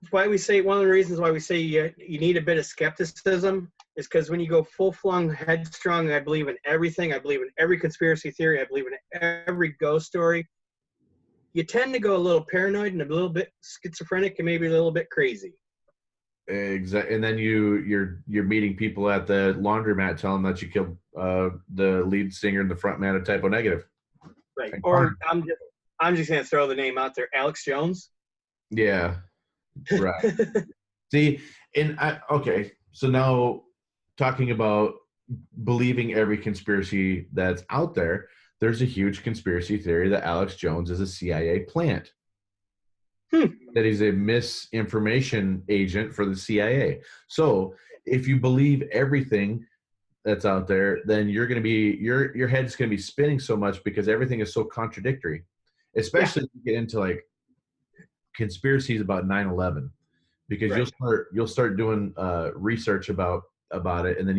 That's why we say, one of the reasons why we say you need a bit of skepticism is because when you go full-flung headstrong, I believe in everything. I believe in every conspiracy theory. I believe in every ghost story. You tend to go a little paranoid and a little bit schizophrenic and maybe a little bit crazy. Exactly. And then you're meeting people at the laundromat telling them that you killed the lead singer and the front man of Typo Negative. Right. Or I'm just going to throw the name out there, Alex Jones. Yeah. Right. See, okay. So now talking about believing every conspiracy that's out there, there's a huge conspiracy theory that Alex Jones is a CIA plant. That he's a misinformation agent for the CIA. So if you believe everything that's out there, then you're going to be, your head's going to be spinning so much because everything is so contradictory, especially if you get into like conspiracies about 9/11, because you'll start doing research about it, and then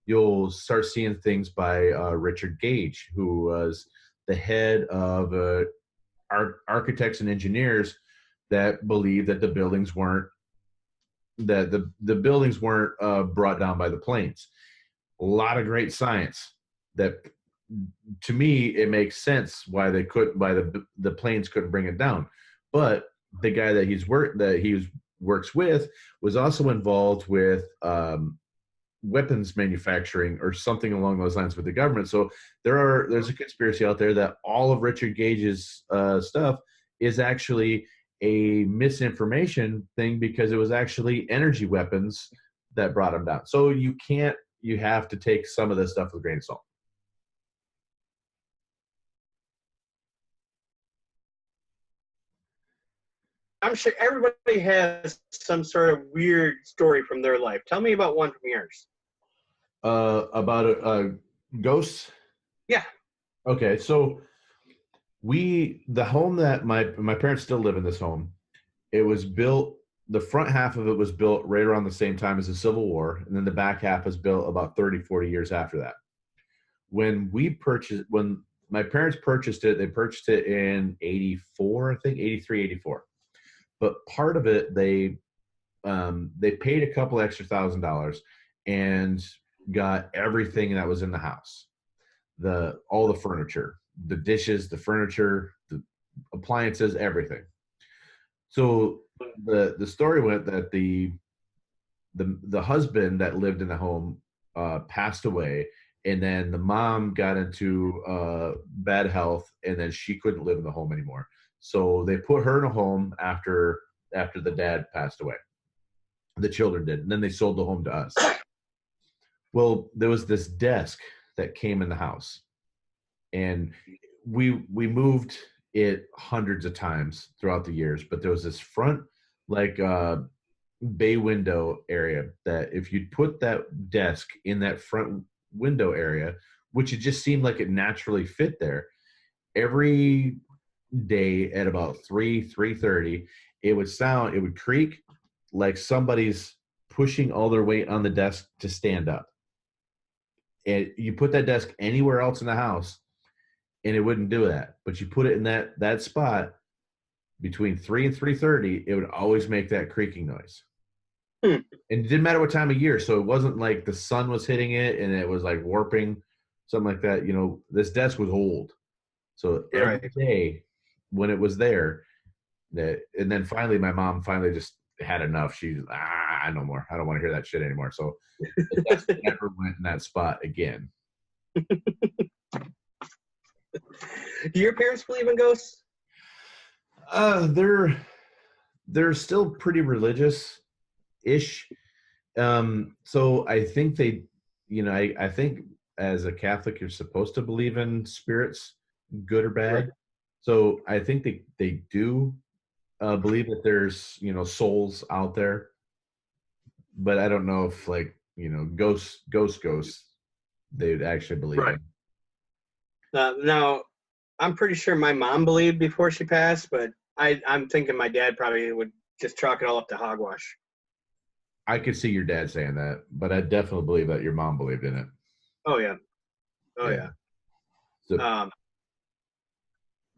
you'll start seeing things by Richard Gage, who was the head of architects and engineers that believed that the buildings weren't brought down by the planes. A lot of great science that, to me, it makes sense why they couldn't, why the planes couldn't bring it down. But the guy that he works with was also involved with weapons manufacturing or something along those lines with the government. So there's a conspiracy out there that all of Richard Gage's stuff is actually a misinformation thing, because it was actually energy weapons that brought him down. So you have to take some of this stuff with a grain of salt. I'm sure everybody has some sort of weird story from their life. Tell me about one from yours. About ghosts? Yeah. Okay, so The home that my parents still live in this home. It was built, the front half of it was built right around the same time as the Civil War, and then the back half was built about 30, 40 years after that. When my parents purchased it, they purchased it in 84, I think, 83, 84. But part of it, they paid a couple extra $1,000 and got everything that was in the house. All the furniture, the dishes, the furniture, the appliances, everything. So the story went that the husband that lived in the home passed away, and then the mom got into bad health, and then she couldn't live in the home anymore. So they put her in a home after the dad passed away. The children did, and then they sold the home to us. Well, there was this desk that came in the house, and we moved it hundreds of times throughout the years, but there was this front bay window area that if you'd put that desk in that front window area, which it just seemed like it naturally fit there, every day at about 3:30, it would creak like somebody's pushing all their weight on the desk to stand up. And you put that desk anywhere else in the house and it wouldn't do that. But you put it in that spot between 3 and 3:30, it would always make that creaking noise. And it didn't matter what time of year. So it wasn't like the sun was hitting it and it was like warping, something like that. You know, this desk was old. So every day when it was there, and then finally my mom finally just had enough. She's no more. I don't want to hear that shit anymore. So the desk never went in that spot again. Do your parents believe in ghosts? They're still pretty religious-ish. So I think they, I think as a Catholic, you're supposed to believe in spirits, good or bad. Right. So I think they do believe that there's, souls out there. But I don't know if ghosts, they'd actually believe in. Now, I'm pretty sure my mom believed before she passed, but I'm thinking my dad probably would just chalk it all up to hogwash. I could see your dad saying that, but I definitely believe that your mom believed in it. Oh, yeah. Yeah. So,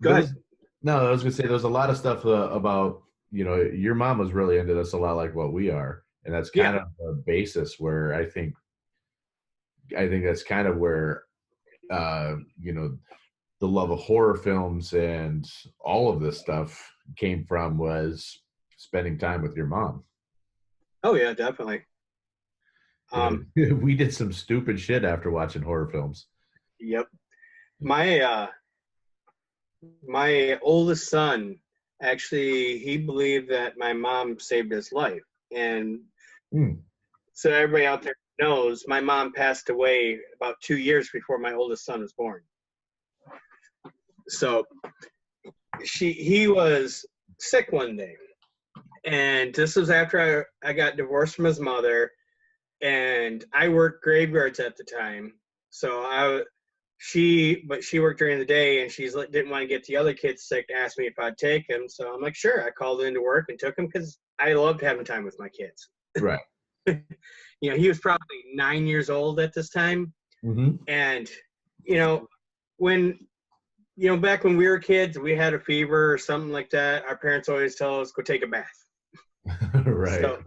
go ahead. No, I was going to say there's a lot of stuff about, your mom was really into this a lot like what we are. And that's kind of the basis where I think that's kind of where, the love of horror films and all of this stuff came from, was spending time with your mom. Oh yeah, definitely. We did some stupid shit after watching horror films. Yep. My oldest son, actually, he believed that my mom saved his life. And so everybody out there knows my mom passed away about 2 years before my oldest son was born. So he was sick one day, and this was after I got divorced from his mother, and I worked graveyards at the time. So she worked during the day, and she didn't want to get the other kids sick, to ask me if I'd take him. So I'm like, sure. I called into work and took him because I loved having time with my kids. Right. He was probably 9 years old at this time. Mm-hmm. And, when, back when we were kids, we had a fever or something like that, our parents always tell us, go take a bath. Right.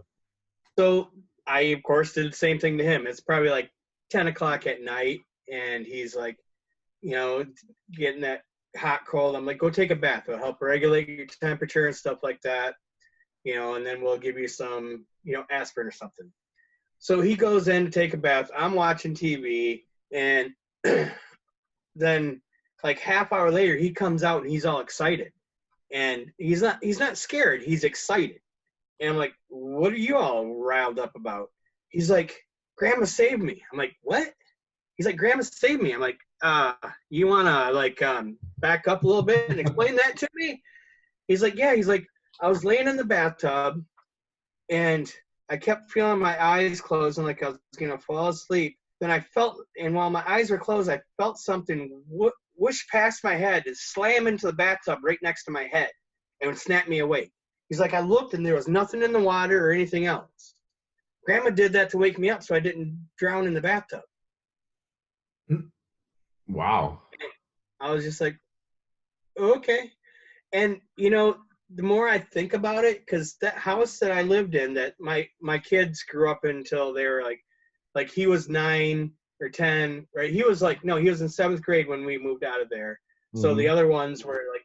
So I, of course, did the same thing to him. It's probably like 10 o'clock at night, and he's like, getting that hot, cold. I'm like, go take a bath. It'll help regulate your temperature and stuff like that, and then we'll give you some, aspirin or something. So he goes in to take a bath. I'm watching TV, and then like half hour later, he comes out and he's all excited, and he's not scared. He's excited. And I'm like, what are you all riled up about? He's like, Grandma saved me. I'm like, what? He's like, Grandma saved me. I'm like, you want to back up a little bit and explain that to me? He's like, yeah. He's like, I was laying in the bathtub, and I kept feeling my eyes closing like I was going to fall asleep. Then I felt, and while my eyes were closed, I felt something whoosh past my head and slam into the bathtub right next to my head and would snap me awake. He's like, I looked and there was nothing in the water or anything else. Grandma did that to wake me up so I didn't drown in the bathtub. Wow. I was just like, okay. And, you know, the more I think about it, because that house that I lived in, that my kids grew up in until they were like he was 9 or 10, right? He was like, no, he was in 7th grade when we moved out of there. So the other ones were like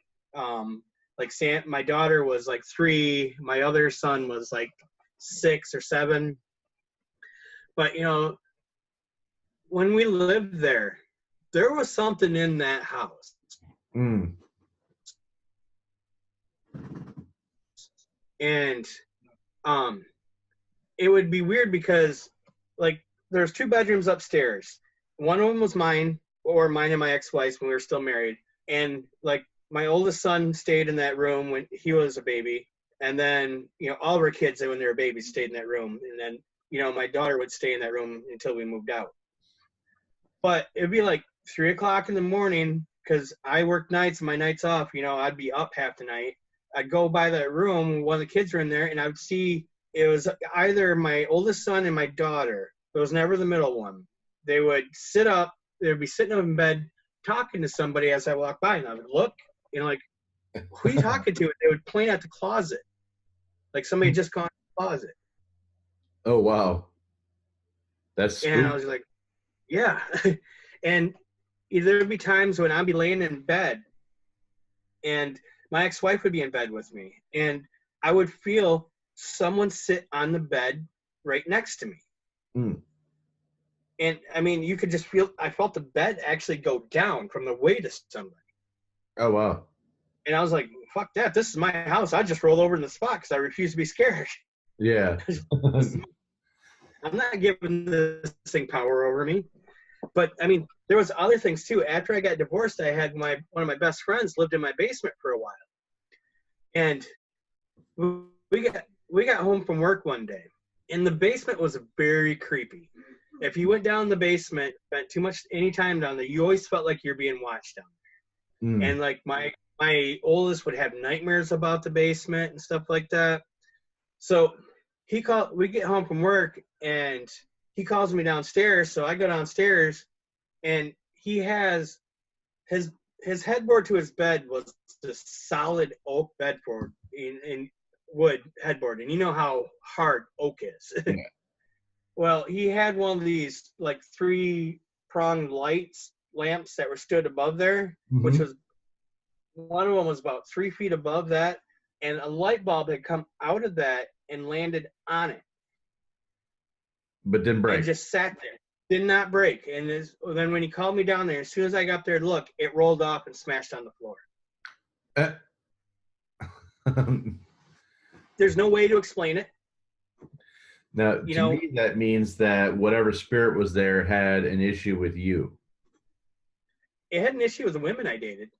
my daughter was like 3, my other son was like 6 or 7. But, you know, when we lived there, there was something in that house. And it would be weird because, like, there's 2 bedrooms upstairs. One of them was mine, or mine and my ex-wife's when we were still married. And, like, my oldest son stayed in that room when he was a baby. And then, you know, all of our kids, when they were babies, stayed in that room. And then, you know, my daughter would stay in that room until we moved out. But it'd be like 3 o'clock in the morning, because I worked nights and my nights off, you know, I'd be up half the night. I'd go by that room, one of the kids were in there, and I would see it was either my oldest son and my daughter. It was never the middle one. They would sit up, they would be sitting up in bed talking to somebody as I walked by, and I would look, you know, like, who are you talking to? And they would point at the closet, like somebody had just gone to the closet. Oh, wow. That's spooky. And I was like, yeah. And there'd be times when I'd be laying in bed, and my ex-wife would be in bed with me, and I would feel someone sit on the bed right next to me. And I mean, you could just feel, I felt the bed actually go down from the weight of somebody. Oh, wow. And I was like, fuck that. This is my house. I just rolled over in the spot because I refuse to be scared. Yeah. I'm not giving this thing power over me. But I mean, there was other things too. After I got divorced, I had one of my best friends lived in my basement for a while. And we got home from work one day, and the basement was very creepy. If you went down the basement, spent too much any time down there, you always felt like you're being watched down there. And like my oldest would have nightmares about the basement and stuff like that. So we get home from work, and he calls me downstairs. So I go downstairs, and he has his headboard to his bed was the solid oak bedboard in wood headboard. And you know how hard oak is. Yeah. Well, he had one of these like 3-pronged lamps that were stood above there, which was, one of them was about 3 feet above that. And a light bulb had come out of that and landed on it. But didn't break. And just sat there. Did not break. And then when he called me down there, as soon as I got up there to look, it rolled off and smashed on the floor. There's no way to explain it. Now, to me, that means that whatever spirit was there had an issue with you. It had an issue with the women I dated.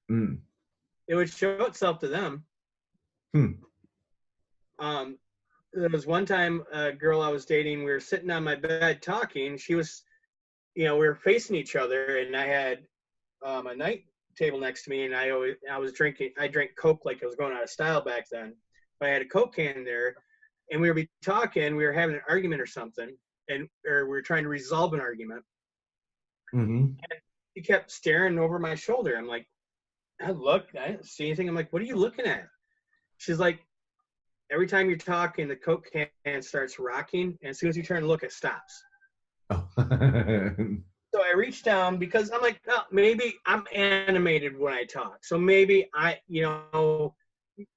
It would show itself to them. There was one time a girl I was dating, we were sitting on my bed talking. She was, you know, we were facing each other, and I had a night table next to me, and I drank Coke like it was going out of style back then. But I had a Coke can there, and we were talking, we were having an argument or something, or we were trying to resolve an argument. And he kept staring over my shoulder. I'm like, I didn't see anything. I'm like, what are you looking at? She's like, every time you're talking, the Coke can starts rocking, and as soon as you turn to look, it stops. Oh. So I reached down because I'm like, oh, maybe I'm animated when I talk. So maybe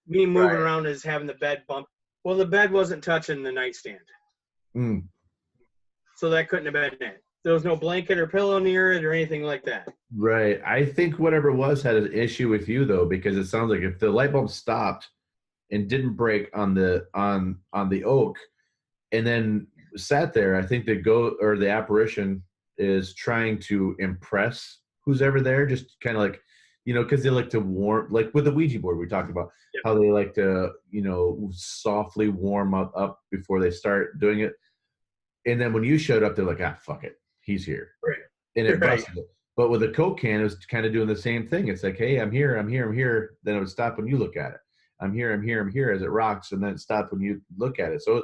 me moving around is having the bed bump. Well, the bed wasn't touching the nightstand. So that couldn't have been it. There was no blanket or pillow near it or anything like that. Right. I think whatever it was had an issue with you, though, because it sounds like if the light bulb stopped and didn't break on the oak and then sat there, I think the apparition is trying to impress who's ever there, just kind of like, you know, because they like to warm, like with the Ouija board we talked about, how they like to, you know, softly warm up before they start doing it. And then when you showed up, they're like, ah, fuck it, he's here. Right. And it busted it. But with a Coke can, it was kind of doing the same thing. It's like, hey, I'm here, I'm here, I'm here. Then it would stop when you look at it. I'm here, I'm here, I'm here as it rocks, and then it stopped when you look at it. So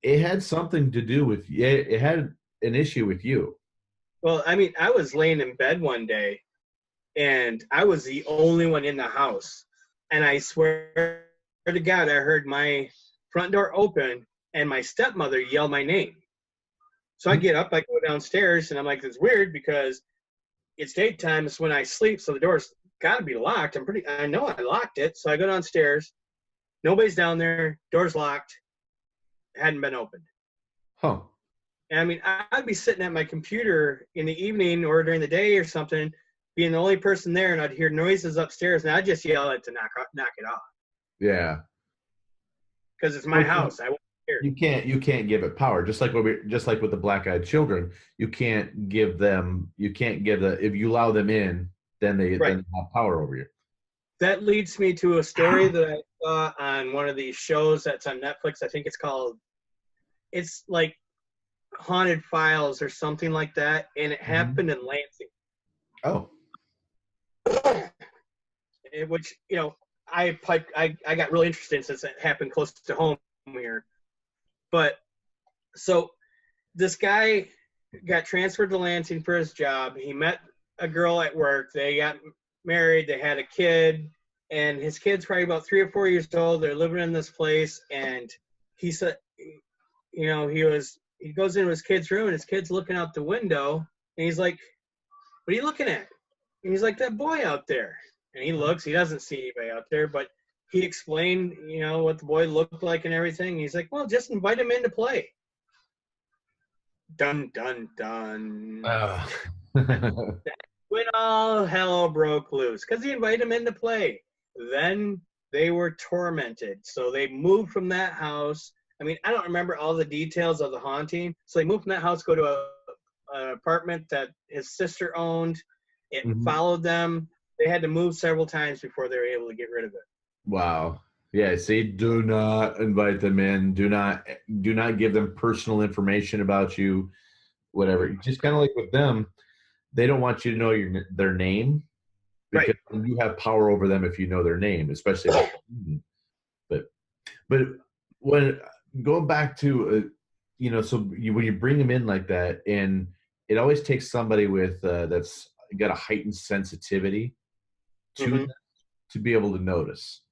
it had something to do with, it had an issue with you. Well, I mean, I was laying in bed one day, and I was the only one in the house. And I swear to God, I heard my front door open, and my stepmother yell my name. So I get up, I go downstairs, and I'm like, it's weird because it's daytime. It's when I sleep, so the door's got to be locked. I know I locked it. So I go downstairs. Nobody's down there. Door's locked. Hadn't been opened. Huh. And I mean, I'd be sitting at my computer in the evening or during the day or something, being the only person there, and I'd hear noises upstairs, and I'd just yell it to knock it off. Yeah. Because it's my house. I won't hear. You can't give it power. Just like with the black-eyed children, you can't give if you allow them in, then they have power over you. That leads me to a story that I saw on one of these shows that's on Netflix. I think it's like Haunted Files or something like that, and it happened in Lansing. Oh. Which, I got really interested since it happened close to home here. But so this guy got transferred to Lansing for his job. He met a girl at work. They got married. They had a kid, and his kid's probably about 3 or 4 years old. They're living in this place, and he said, he goes into his kid's room, and his kid's looking out the window, and he's like, "What are you looking at?" And he's like, "That boy out there." And he looks. He doesn't see anybody out there, but he explained, what the boy looked like and everything. He's like, "Well, just invite him in to play." Dun, dun, dun. When all hell broke loose, because he invited him in to play. Then they were tormented. So they moved from that house. I mean, I don't remember all the details of the haunting. So they moved from that house, go to an apartment that his sister owned. It followed them. They had to move several times before they were able to get rid of it. Wow. Yeah, see, do not invite them in. Do not give them personal information about you, whatever. Just kind of like with them, they don't want you to know their name, because you have power over them if you know their name, especially. But when going back to when you bring them in like that, and it always takes somebody with that's got a heightened sensitivity to be able to notice.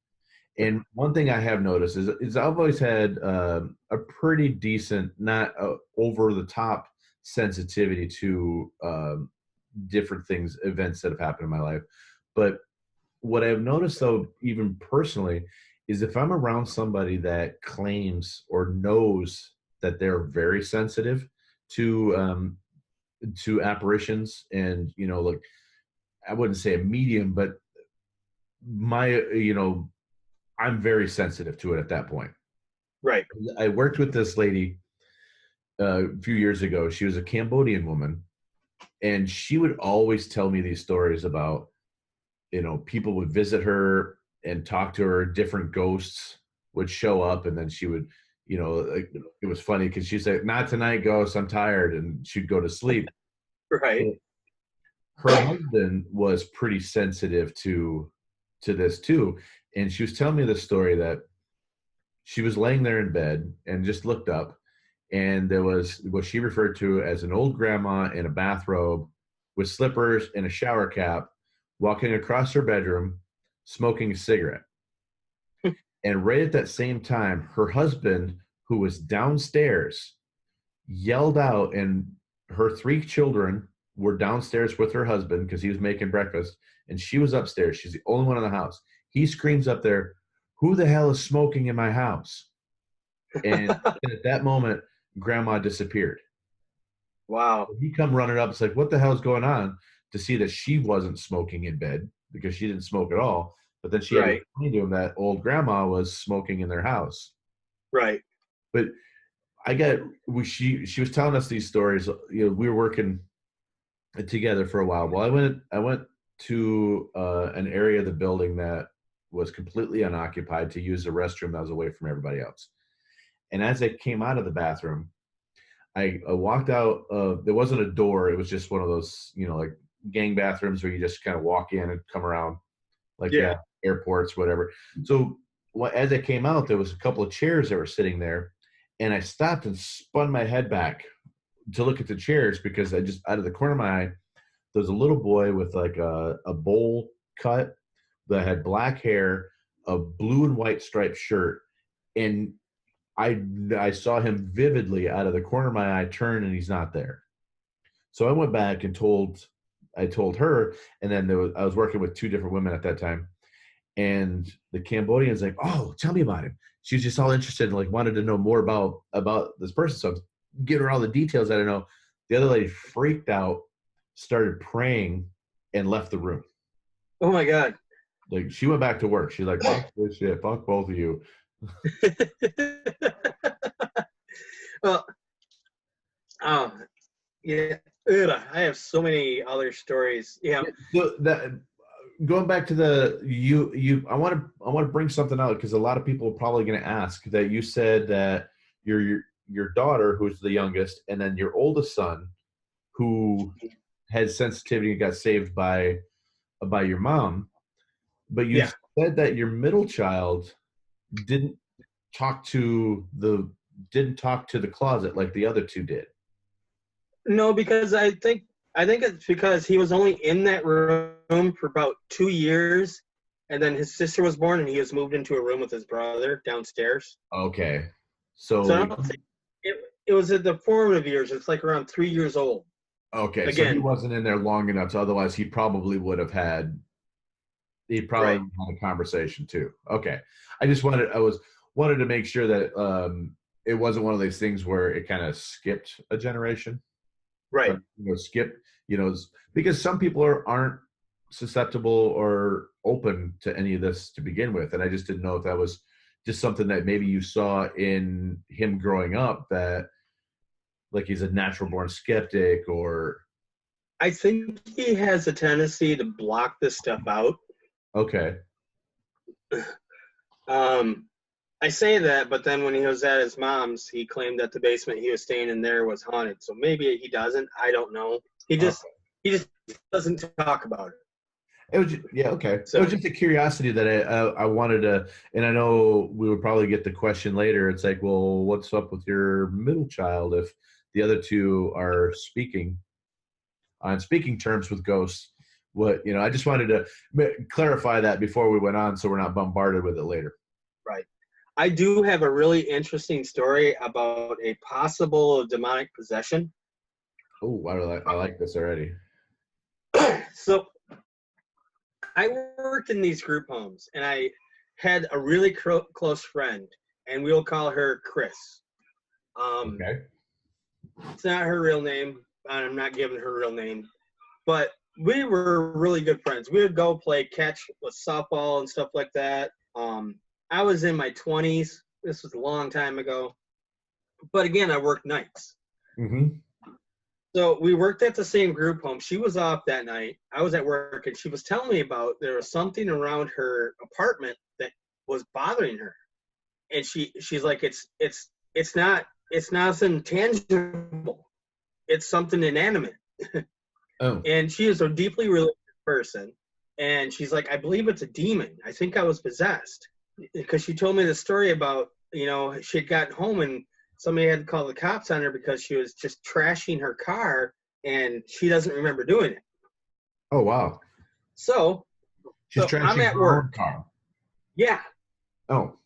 And one thing I have noticed is I've always had a pretty decent, not over the top sensitivity to different things, events that have happened in my life. But what I've noticed, though, even personally, is if I'm around somebody that claims or knows that they're very sensitive to apparitions, and like, I wouldn't say a medium, but I'm very sensitive to it at that point. Right. I worked with this lady a few years ago. She was a Cambodian woman, and she would always tell me these stories about, people would visit her and talk to her. Different ghosts would show up, and then she would, it was funny because she'd say, "Not tonight, ghost. I'm tired," and she'd go to sleep. Right. Her husband was pretty sensitive to this too. And she was telling me the story that she was laying there in bed and just looked up, and there was what she referred to as an old grandma in a bathrobe with slippers and a shower cap walking across her bedroom, smoking a cigarette. And right at that same time, her husband, who was downstairs, yelled out, and her 3 children were downstairs with her husband because he was making breakfast, and she was upstairs. She's the only one in the house. He screams up there, "Who the hell is smoking in my house?" And at that moment, Grandma disappeared. Wow. He come running up. It's like, what the hell's going on? To see that she wasn't smoking in bed, because she didn't smoke at all. But then she had to explain to him that old grandma was smoking in their house. Right. But she was telling us these stories. We were working together for a while. Well, I went to an area of the building that was completely unoccupied to use the restroom that was away from everybody else. And as I came out of the bathroom, I walked out. There wasn't a door. It was just one of those, like gang bathrooms where you just kind of walk in and come around, like Yeah. airports, whatever. So as I came out, there was a couple of chairs that were sitting there, and I stopped and spun my head back to look at the chairs because I just, out of the corner of my eye, there was a little boy with like a bowl cut that had black hair, a blue and white striped shirt, and I saw him vividly out of the corner of my eye turn, and he's not there. So I went back and told her, and then I was working with two different women at that time, and the Cambodian's like, "Oh, tell me about him." She was just all interested and like wanted to know more about this person. So I'm giving her all the details I don't know. The other lady freaked out, started praying, and left the room. Oh my God. Like she went back to work. She's like, "Fuck this shit, fuck both of you." Well, yeah. Ugh, I have so many other stories. Yeah. So that, going back to I want to bring something out because a lot of people are probably going to ask that. You said that your daughter, who's the youngest, and then your oldest son, who had sensitivity and got saved by your mom, but you said that your middle child didn't talk to the closet like the other two did. No, because I think it's because he was only in that room for about 2 years, and then his sister was born, and he was moved into a room with his brother downstairs. Okay, so I don't think it was in the formative years. It's like around 3 years old. Okay, Again, so he wasn't in there long enough. So otherwise, he probably would have had. He probably had a conversation too. Okay, I wanted to make sure that it wasn't one of those things where it kind of skipped a generation. Right. Because some people aren't susceptible or open to any of this to begin with, and I just didn't know if that was just something that maybe you saw in him growing up, that like he's a natural born skeptic, or I think he has a tendency to block this stuff out. Okay. I say that, but then when he was at his mom's, he claimed that the basement he was staying in there was haunted. So maybe he doesn't. I don't know. He just doesn't talk about it. It was okay. So, it was just a curiosity that I wanted to, and I know we would probably get the question later. It's like, well, what's up with your middle child if the other two are speaking on speaking terms with ghosts? I just wanted to clarify that before we went on, so we're not bombarded with it later. Right. I do have a really interesting story about a possible demonic possession. Oh, I like this already. So, I worked in these group homes, and I had a really close friend, and we'll call her Chris. Okay. It's not her real name, and I'm not giving her real name, but we were really good friends. We would go play catch with softball and stuff like that. I was in my 20s. This was a long time ago. But again, I worked nights. Mm-hmm. So we worked at the same group home. She was off that night. I was at work, and she was telling me about there was something around her apartment that was bothering her. And she's like, it's not intangible. It's something inanimate. Oh. And she is a deeply religious person. And she's like, I believe it's a demon. I think I was possessed. Because she told me the story about, she had gotten home and somebody had to call the cops on her because she was just trashing her car and she doesn't remember doing it. Oh, wow. So trashing I'm at her work. Own car. Yeah. Oh.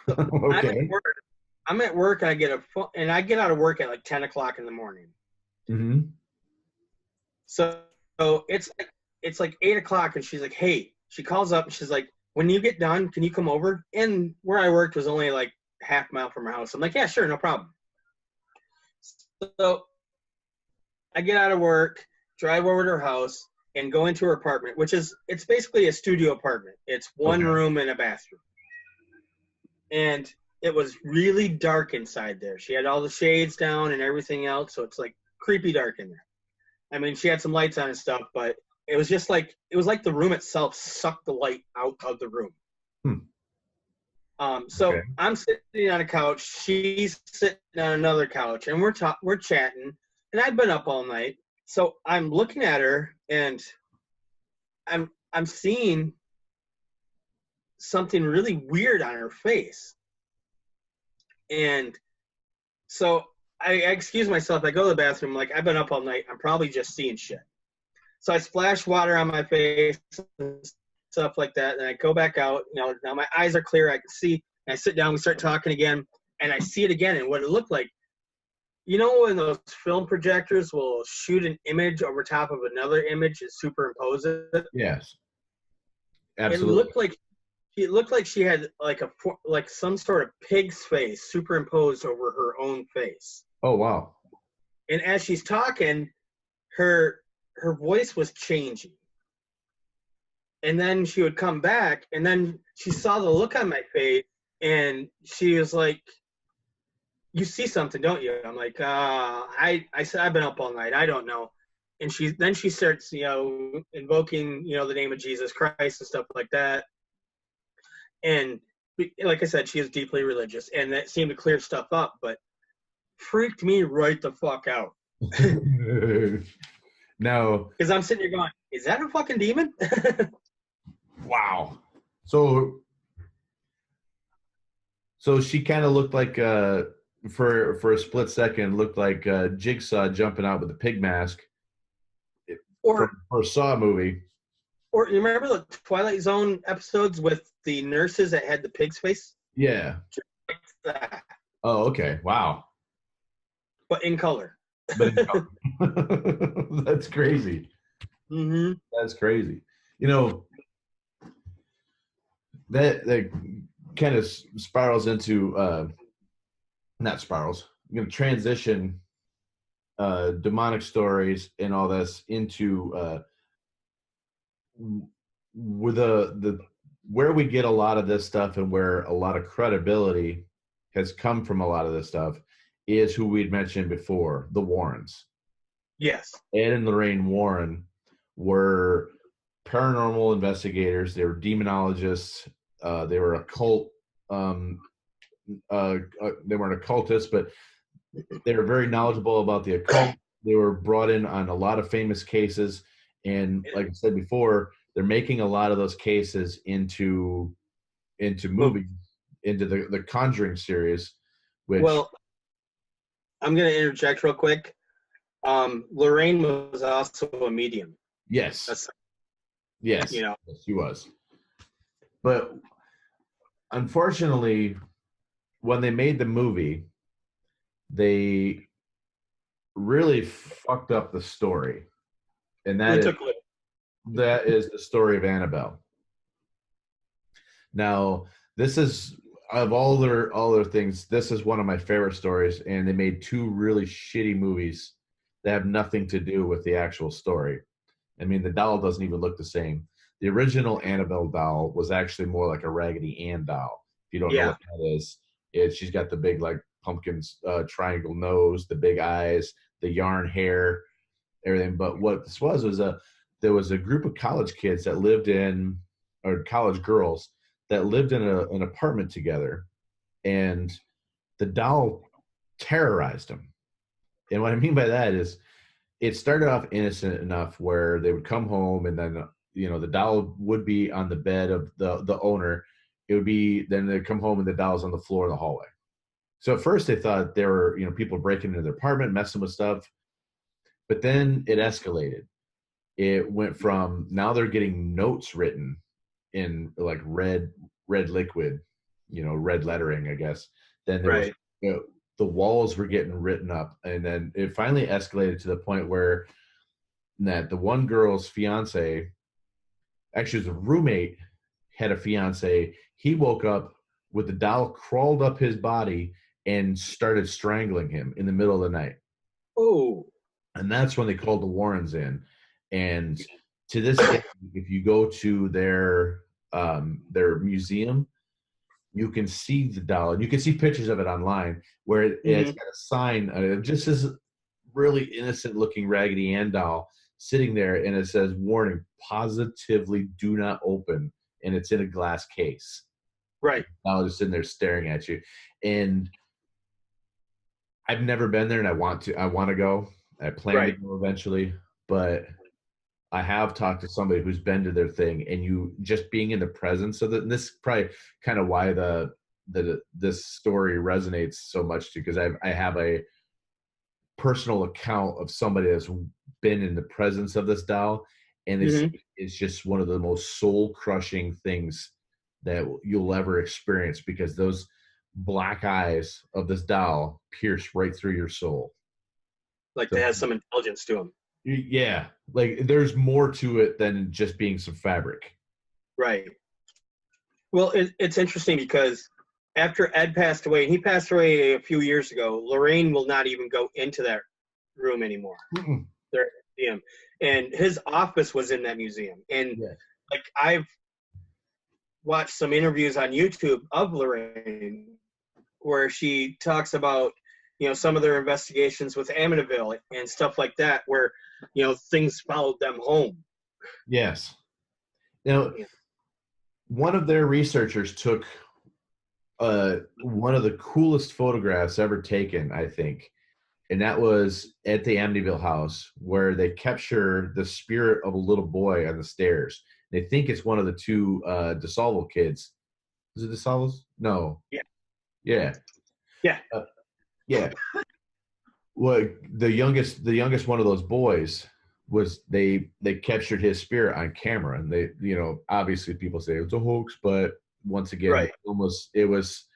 Okay. I'm at work and I get I get out of work at like 10 o'clock in the morning. Mm-hmm. So it's like 8 o'clock and she's like, hey, she calls up and she's like, when you get done, can you come over? And where I worked was only like half a mile from her house. I'm like, yeah, sure, no problem. So I get out of work, drive over to her house, and go into her apartment, it's basically a studio apartment. It's one room and a bathroom. And it was really dark inside there. She had all the shades down and everything else, so it's like creepy dark in there. I mean, she had some lights on and stuff, but it was just like, the room itself sucked the light out of the room. I'm sitting on a couch, she's sitting on another couch, and we're chatting, and I'd been up all night, So I'm looking at her, and I'm seeing something really weird on her face. And so I excuse myself. I go to the bathroom. Like, I've been up all night. I'm probably just seeing shit. So I splash water on my face and stuff like that. And I go back out. Now my eyes are clear. I can see. And I sit down. We start talking again. And I see it again. And what it looked like, when those film projectors will shoot an image over top of another image and superimpose it? Yes, absolutely. It looked like she had like some sort of pig's face superimposed over her own face. Oh, wow. And as she's talking, her voice was changing. And then she would come back, and then she saw the look on my face, and she was like, "You see something, don't you?" I'm like, I said, "I've been up all night. I don't know." And she starts, invoking, the name of Jesus Christ and stuff like that. And like I said, she is deeply religious, and that seemed to clear stuff up, but freaked me right the fuck out. No. Because I'm sitting here going, is that a fucking demon? Wow. So she kind of looked like, for a split second, looked like Jigsaw jumping out with a pig mask for a Saw movie. Or you remember the Twilight Zone episodes with the nurses that had the pig's face? Yeah. Like that. Oh, okay. Wow. But in color. That's crazy. Mm-hmm. That's crazy. That kind of spirals into not spirals. Transition demonic stories and all this into with the where we get a lot of this stuff and where a lot of credibility has come from. A lot of this stuff is who we'd mentioned before, the Warrens. Yes. Ed and Lorraine Warren were paranormal investigators. They were demonologists. They were occult. They weren't occultists, but they were very knowledgeable about the occult. They were brought in on a lot of famous cases. And like I said before, they're making a lot of those cases into movies, into the Conjuring series. Well, I'm going to interject real quick. Lorraine was also a medium. Yes. Yes, yes, she was. But unfortunately, when they made the movie, they really fucked up the story. And that is the story of Annabelle. Now, this is, of all their things, this is one of my favorite stories, and they made two really shitty movies that have nothing to do with the actual story. I mean, the doll doesn't even look the same. The original Annabelle doll was actually more like a Raggedy Ann doll. If you don't know what that is, she's got the big, like, pumpkin triangle nose, the big eyes, the yarn hair, everything. But what this was there was a group of college kids that lived in, or college girls that lived in an apartment together, and the doll terrorized them. And what I mean by that is, it started off innocent enough where they would come home, and then the doll would be on the bed of the owner. It would be, then they'd come home and the doll's on the floor in the hallway. So at first they thought there were people breaking into their apartment, messing with stuff, but then it escalated. It went from, now they're getting notes written in like red liquid, red lettering, I guess. Then there was, the walls were getting written up, and then it finally escalated to the point where that the one girl's fiance, actually his roommate, had a fiance. He woke up with the doll crawled up his body and started strangling him in the middle of the night. Oh. And that's when they called the Warrens in. And to this day, if you go to their museum, you can see the doll, and you can see pictures of it online, where it's got a sign, just this really innocent looking Raggedy Ann doll sitting there, and it says, "Warning, positively do not open," and it's in a glass case. Right. Doll just sitting there staring at you. And I've never been there, and I want to go. I plan to go eventually, but I have talked to somebody who's been to their thing, and you just being in the presence of it. And this is probably kind of why this story resonates so much too, because I have a personal account of somebody that's been in the presence of this doll, and it's just one of the most soul crushing things that you'll ever experience, because those black eyes of this doll pierce right through your soul. Like they have some intelligence to them. Yeah, like there's more to it than just being some fabric. Right. Well, it's interesting because after Ed passed away, and he passed away a few years ago, Lorraine will not even go into that room anymore. Their museum, and his office was in that museum. And like I've watched some interviews on YouTube of Lorraine where she talks about, you know, some of their investigations with Amityville and stuff like that, where, you know, things followed them home. Yes. Now, one of their researchers took one of the coolest photographs ever taken, I think, and that was at the Amityville house, where they capture the spirit of a little boy on the stairs. They think it's one of the two DeSalvo kids. Is it DeSalvo's? No. Yeah. Well, the youngest one of those boys was they captured his spirit on camera, and they, you know, obviously people say it's a hoax, but once again, it was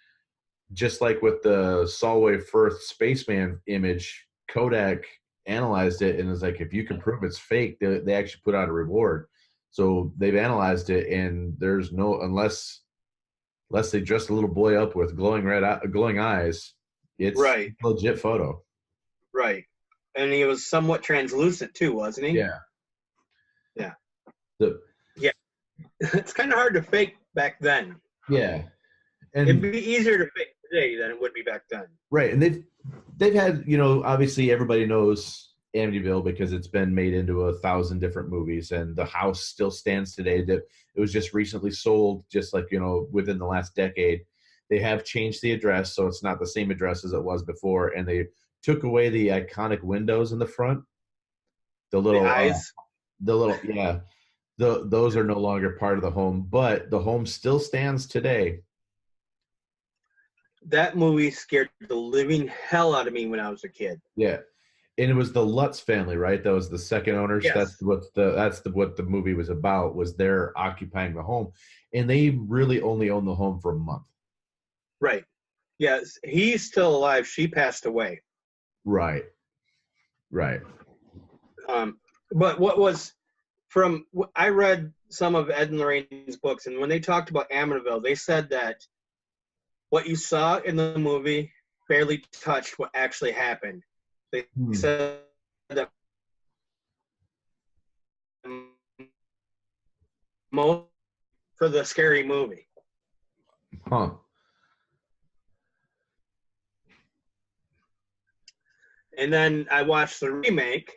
just like with the Solway Firth spaceman image. Kodak analyzed it and was like, if you can prove it's fake, they actually put out a reward. So they've analyzed it, and there's no, unless they dressed a little boy up with glowing eyes, it's a legit photo. Right. And he was somewhat translucent too, wasn't he? Yeah. It's kind of hard to fake back then. Yeah. And it'd be easier to fake today than it would be back then. Right. And they've had, you know, obviously everybody knows Amityville because it's been made into 1,000 different movies, and the house still stands today. That it was just recently sold, just like, you know, within the last decade. They have changed the address, so it's not the same address as it was before, and they took away the iconic windows in the front. The little eyes. Those are no longer part of the home, but the home still stands today. That movie scared the living hell out of me when I was a kid. Yeah. And it was the Lutz family, right? That was the second owners. Yes. That's what the movie was about, was they're occupying the home. And they really only owned the home for a month. Right. Yes. He's still alive. She passed away. Right. But what was I read some of Ed and Lorraine's books, and when they talked about Amityville, they said that what you saw in the movie barely touched what actually happened. They said that most for the scary movie. Huh. And then I watched the remake,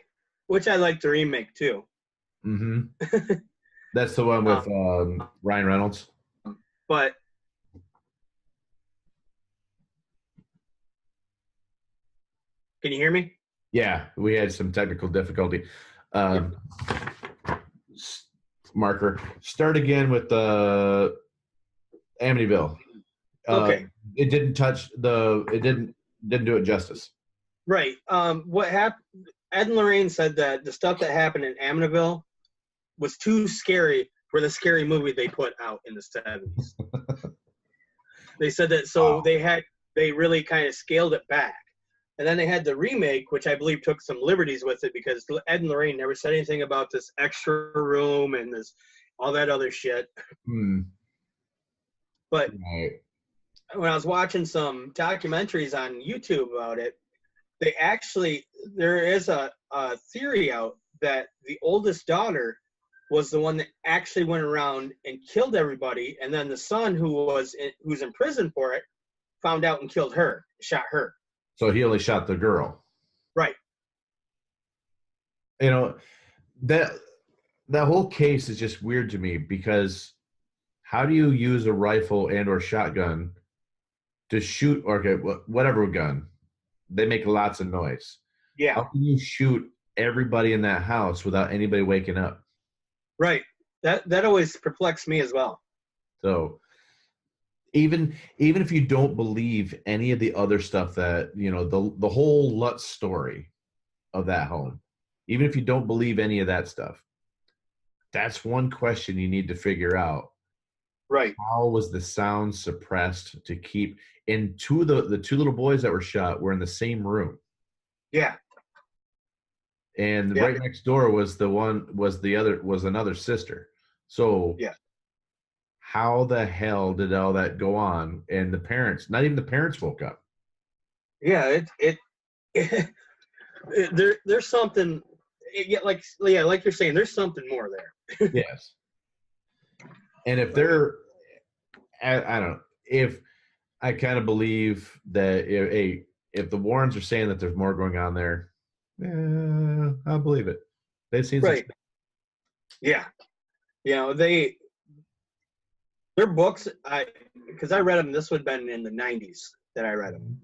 which I like the remake too. Mm-hmm. That's the one with Ryan Reynolds. But can you hear me? Yeah, we had some technical difficulty. Marker. Start again with the Amityville. Okay. It didn't touch it didn't do it justice. Right. What happened? Ed and Lorraine said that the stuff that happened in Amityville was too scary for the scary movie they put out in the 70s. They said that, so they really kind of scaled it back. And then they had the remake, which I believe took some liberties with it, because Ed and Lorraine never said anything about this extra room and this all that other shit. But when I was watching some documentaries on YouTube about it, there is a theory out that the oldest daughter was the one that actually went around and killed everybody, and then the son who's in prison for it found out and killed her, shot her. So he only shot the girl. Right. You know, that whole case is just weird to me, because how do you use a rifle and or shotgun to shoot, or whatever gun? They make lots of noise. Yeah. How can you shoot everybody in that house without anybody waking up? Right. That always perplexed me as well. So even if you don't believe any of the other stuff that, you know, the whole Lutz story of that home, even if you don't believe any of that stuff, that's one question you need to figure out. Right. How was the sound suppressed to keep in the two little boys that were shot were in the same room. Yeah. And Yeah. right next door was another sister. So Yeah. how the hell did all that go on? And the parents, not even the parents woke up. Yeah, there's something. Like you're saying, there's something more there. Yes. And if they're, I don't know, if I kind of believe that if the Warrens are saying that there's more going on there, I'll believe it. They've seen some Right. Yeah. You know, their books, because I read them, this would have been in the 90s that I read them.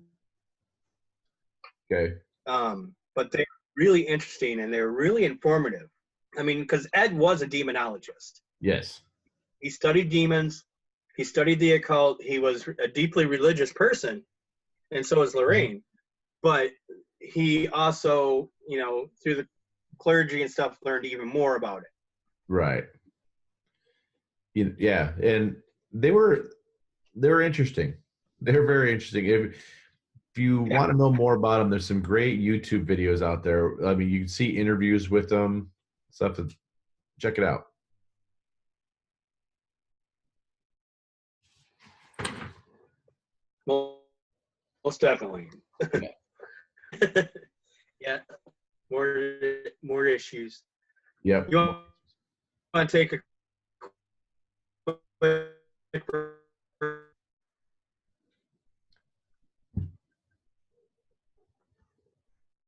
Okay. But they're really interesting and they're really informative. I mean, because Ed was a demonologist. Yes. He studied demons. He studied the occult. He was a deeply religious person, and so was Lorraine. But he also, you know, through the clergy and stuff, learned even more about it. Right. Yeah, and they were interesting. They're very interesting. If you want to know more about them, there's some great YouTube videos out there. I mean, you can see interviews with them, stuff. Check it out. Most definitely. Yeah. Yeah. More issues. Yep. You want to take a quick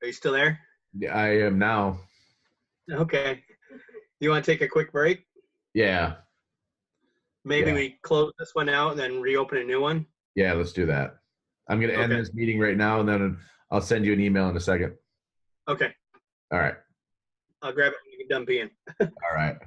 Are you still there? I am now. Okay. You want to take a quick break? Yeah. Maybe we close this one out and then reopen a new one? Yeah, let's do that. I'm going to end this meeting right now, and then I'll send you an email in a second. Okay. All right. I'll grab it when you get done peeing. All right.